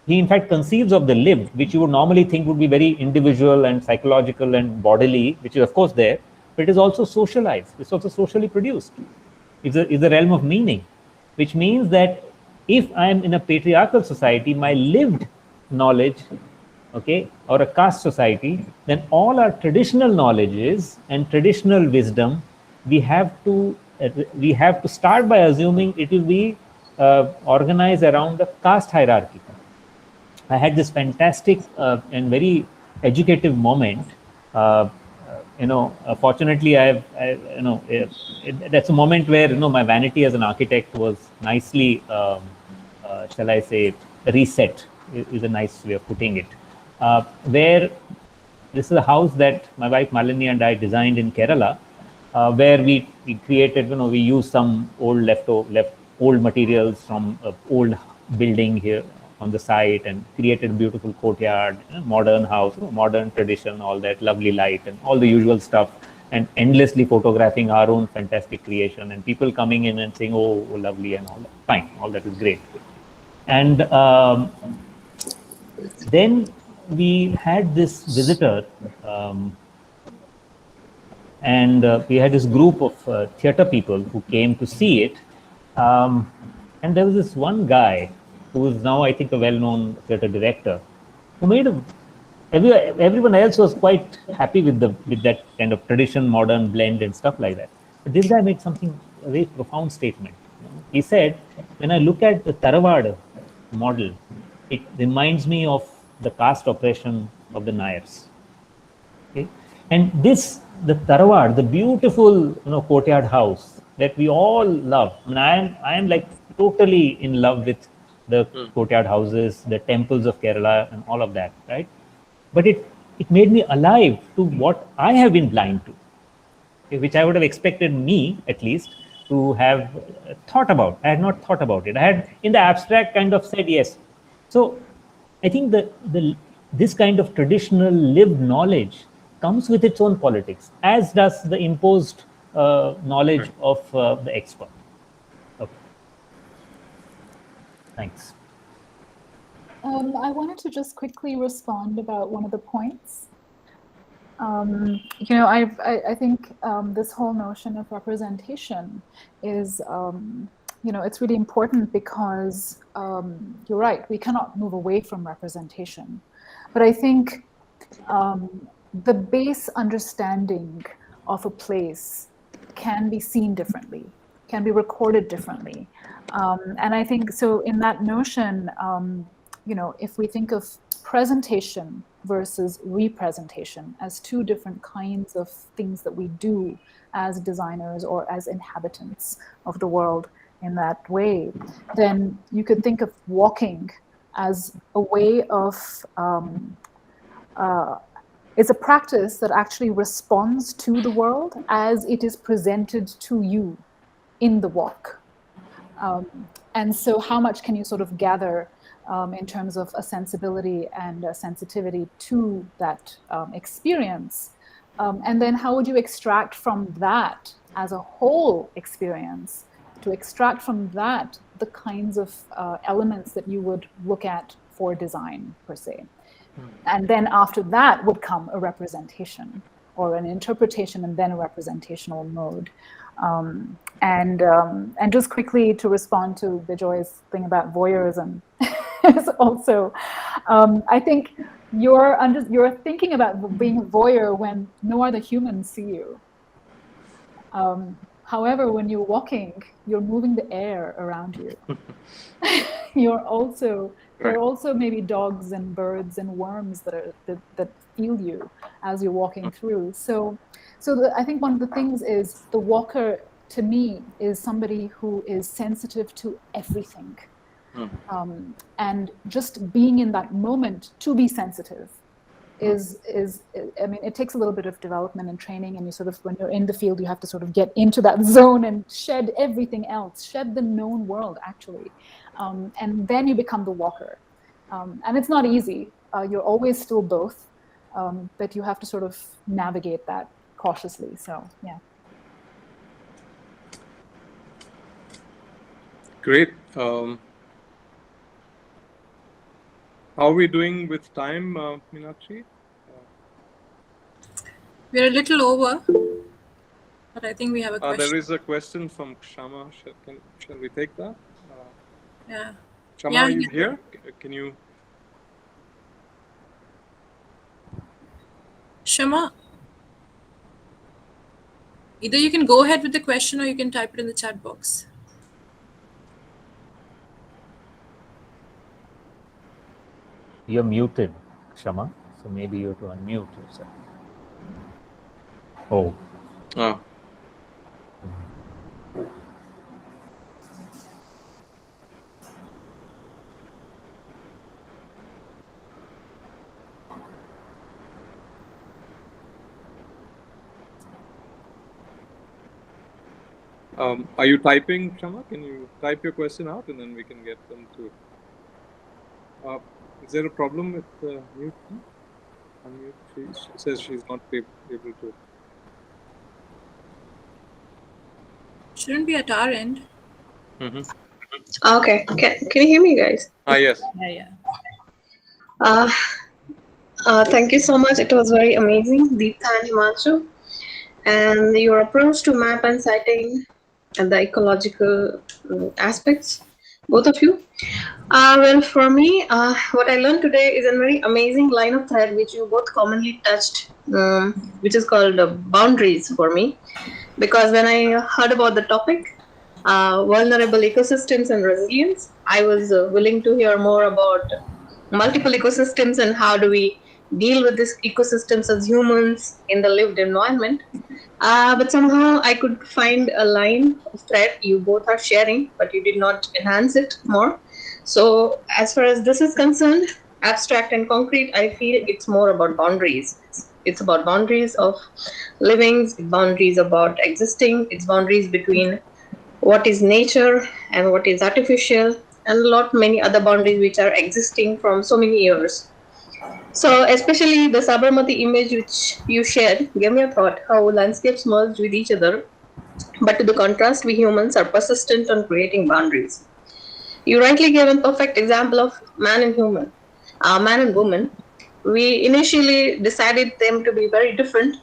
He in fact conceives of the lived, which you would normally think would be very individual and psychological and bodily, which is of course there, but it is also socialized. It's also socially produced. It's a realm of meaning, which means that if I am in a patriarchal society, my lived knowledge, okay, or a caste society, then all our traditional knowledges and traditional wisdom, we have to start by assuming it will be organized around the caste hierarchy. I had this fantastic and very educative moment. Fortunately, that's a moment where my vanity as an architect was nicely, shall I say, reset. Is a nice way of putting it. Where this is a house that my wife Malini and I designed in Kerala, where we created, we used some old old materials from an old building here on the site and created a beautiful courtyard, modern house, modern tradition, all that lovely light and all the usual stuff, and endlessly photographing our own fantastic creation and people coming in and saying, oh lovely, and all that. Fine, all that is great. And then we had this visitor, and we had this group of theater people who came to see it. And there was this one guy who is now, I think, a well-known theater director, who made everyone else was quite happy with that kind of tradition, modern blend and stuff like that. But this guy made a very profound statement. He said, when I look at the Taravada model, it reminds me of the caste oppression of the Nayars. Okay? And the Taravada, the beautiful courtyard house that we all love. I mean, I am like totally in love with the courtyard houses, the temples of Kerala, and all of that, right? But it made me alive to what I have been blind to, okay, which I would have expected me, at least, to have thought about. I had not thought about it. I had, in the abstract, kind of said yes. So I think this kind of traditional lived knowledge comes with its own politics, as does the imposed knowledge of the expert. Okay. Thanks. I wanted to just quickly respond about one of the points. I think this whole notion of representation is, it's really important because you're right, we cannot move away from representation. But I think the base understanding of a place can be seen differently, can be recorded differently. And I think, so in that notion, if we think of presentation versus representation as two different kinds of things that we do as designers or as inhabitants of the world in that way, then you could think of walking as a way of, it's a practice that actually responds to the world as it is presented to you in the walk. And so how much can you sort of gather in terms of a sensibility and a sensitivity to that experience? And then how would you extract from that as a whole experience, to extract from that the kinds of elements that you would look at for design per se? And then after that would come a representation or an interpretation and then a representational mode. And just quickly to respond to Bijoy's thing about voyeurism is also, I think you're thinking about being a voyeur when no other humans see you. However, when you're walking, you're moving the air around you. There are also maybe dogs and birds and worms that feel you as you're walking through. So I think one of the things is the walker, to me, is somebody who is sensitive to everything. And just being in that moment to be sensitive is I mean, it takes a little bit of development and training, and you sort of, when you're in the field, you have to sort of get into that zone and shed everything else, shed the known world actually, and then you become the walker. And it's not easy. You're always still both, but you have to sort of navigate that cautiously. So yeah. Great. How are we doing with time, Meenakshi? We're a little over, but I think we have a question. There is a question from Shama. Shall we take that? Yeah. Shama, are you here? Can you? Shama, either you can go ahead with the question or you can type it in the chat box. You're muted, Shama, so maybe you have to unmute yourself. Oh. Are you typing, Shama? Can you type your question out and then we can get them to... is there a problem with mute? Unmute? She says she's not able to. Shouldn't be at our end. Okay. Can you hear me, guys? Yes. Yeah. Thank you so much. It was very amazing, Deepta and Himanshu. and your approach to map and citing and the ecological aspects, both of you. Well, for me, what I learned today is a very amazing line of thread which you both commonly touched, which is called boundaries for me. Because when I heard about the topic, vulnerable ecosystems and resilience, I was willing to hear more about multiple ecosystems and how do we deal with these ecosystems as humans in the lived environment. But somehow I could find a line of thread you both are sharing, but you did not enhance it more. So, as far as this is concerned, abstract and concrete, I feel it's more about boundaries. It's about boundaries of livings, boundaries about existing, it's boundaries between what is nature and what is artificial, and a lot many other boundaries which are existing from so many years. So, especially the Sabarmati image which you shared gave me a thought how landscapes merge with each other, but to the contrast, we humans are persistent on creating boundaries. You rightly gave a perfect example of man and human, man and woman. We initially decided them to be very different,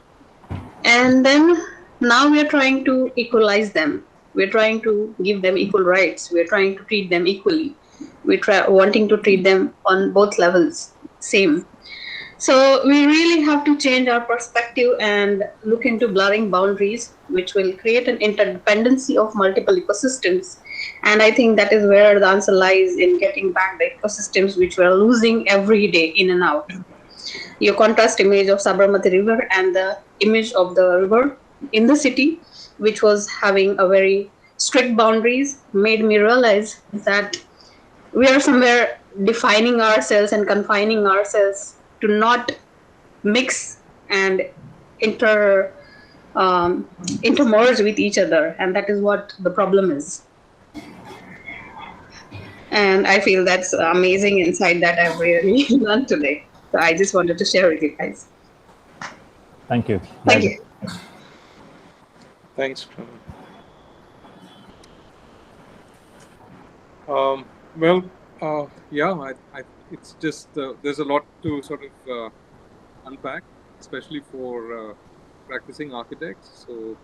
and then now we are trying to equalize them. We're trying to give them equal rights. We're trying to treat them equally. We're wanting to treat them on both levels, same. So we really have to change our perspective and look into blurring boundaries, which will create an interdependency of multiple ecosystems. And I think that is where the answer lies in getting back the ecosystems which we're losing every day in and out. Your contrast image of Sabarmati River and the image of the river in the city, which was having a very strict boundaries, made me realize that we are somewhere defining ourselves and confining ourselves to not mix and intermerge with each other, and that is what the problem is. And I feel that's amazing insight that I've really learned today. So I just wanted to share with you guys. Thank you. Thank you. Thanks, Pranav. Yeah, it's just there's a lot to sort of unpack, especially for practicing architects. So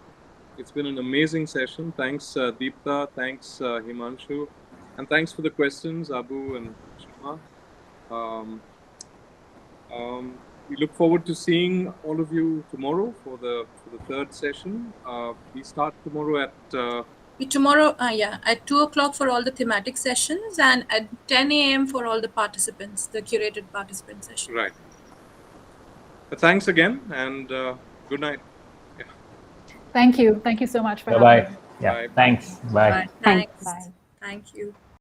it's been an amazing session. Thanks, Deepta. Thanks, Himanshu, and thanks for the questions, Abu and Shima. We look forward to seeing all of you tomorrow for the third session. We start tomorrow at at 2 o'clock for all the thematic sessions and at 10 a.m. for all the participants, the curated participant session. right. But thanks again, and good night. Yeah. Thank you. Thank you so much for having Bye-bye. me. Yeah, Bye. thanks. Bye. Thanks. Bye. Thank you.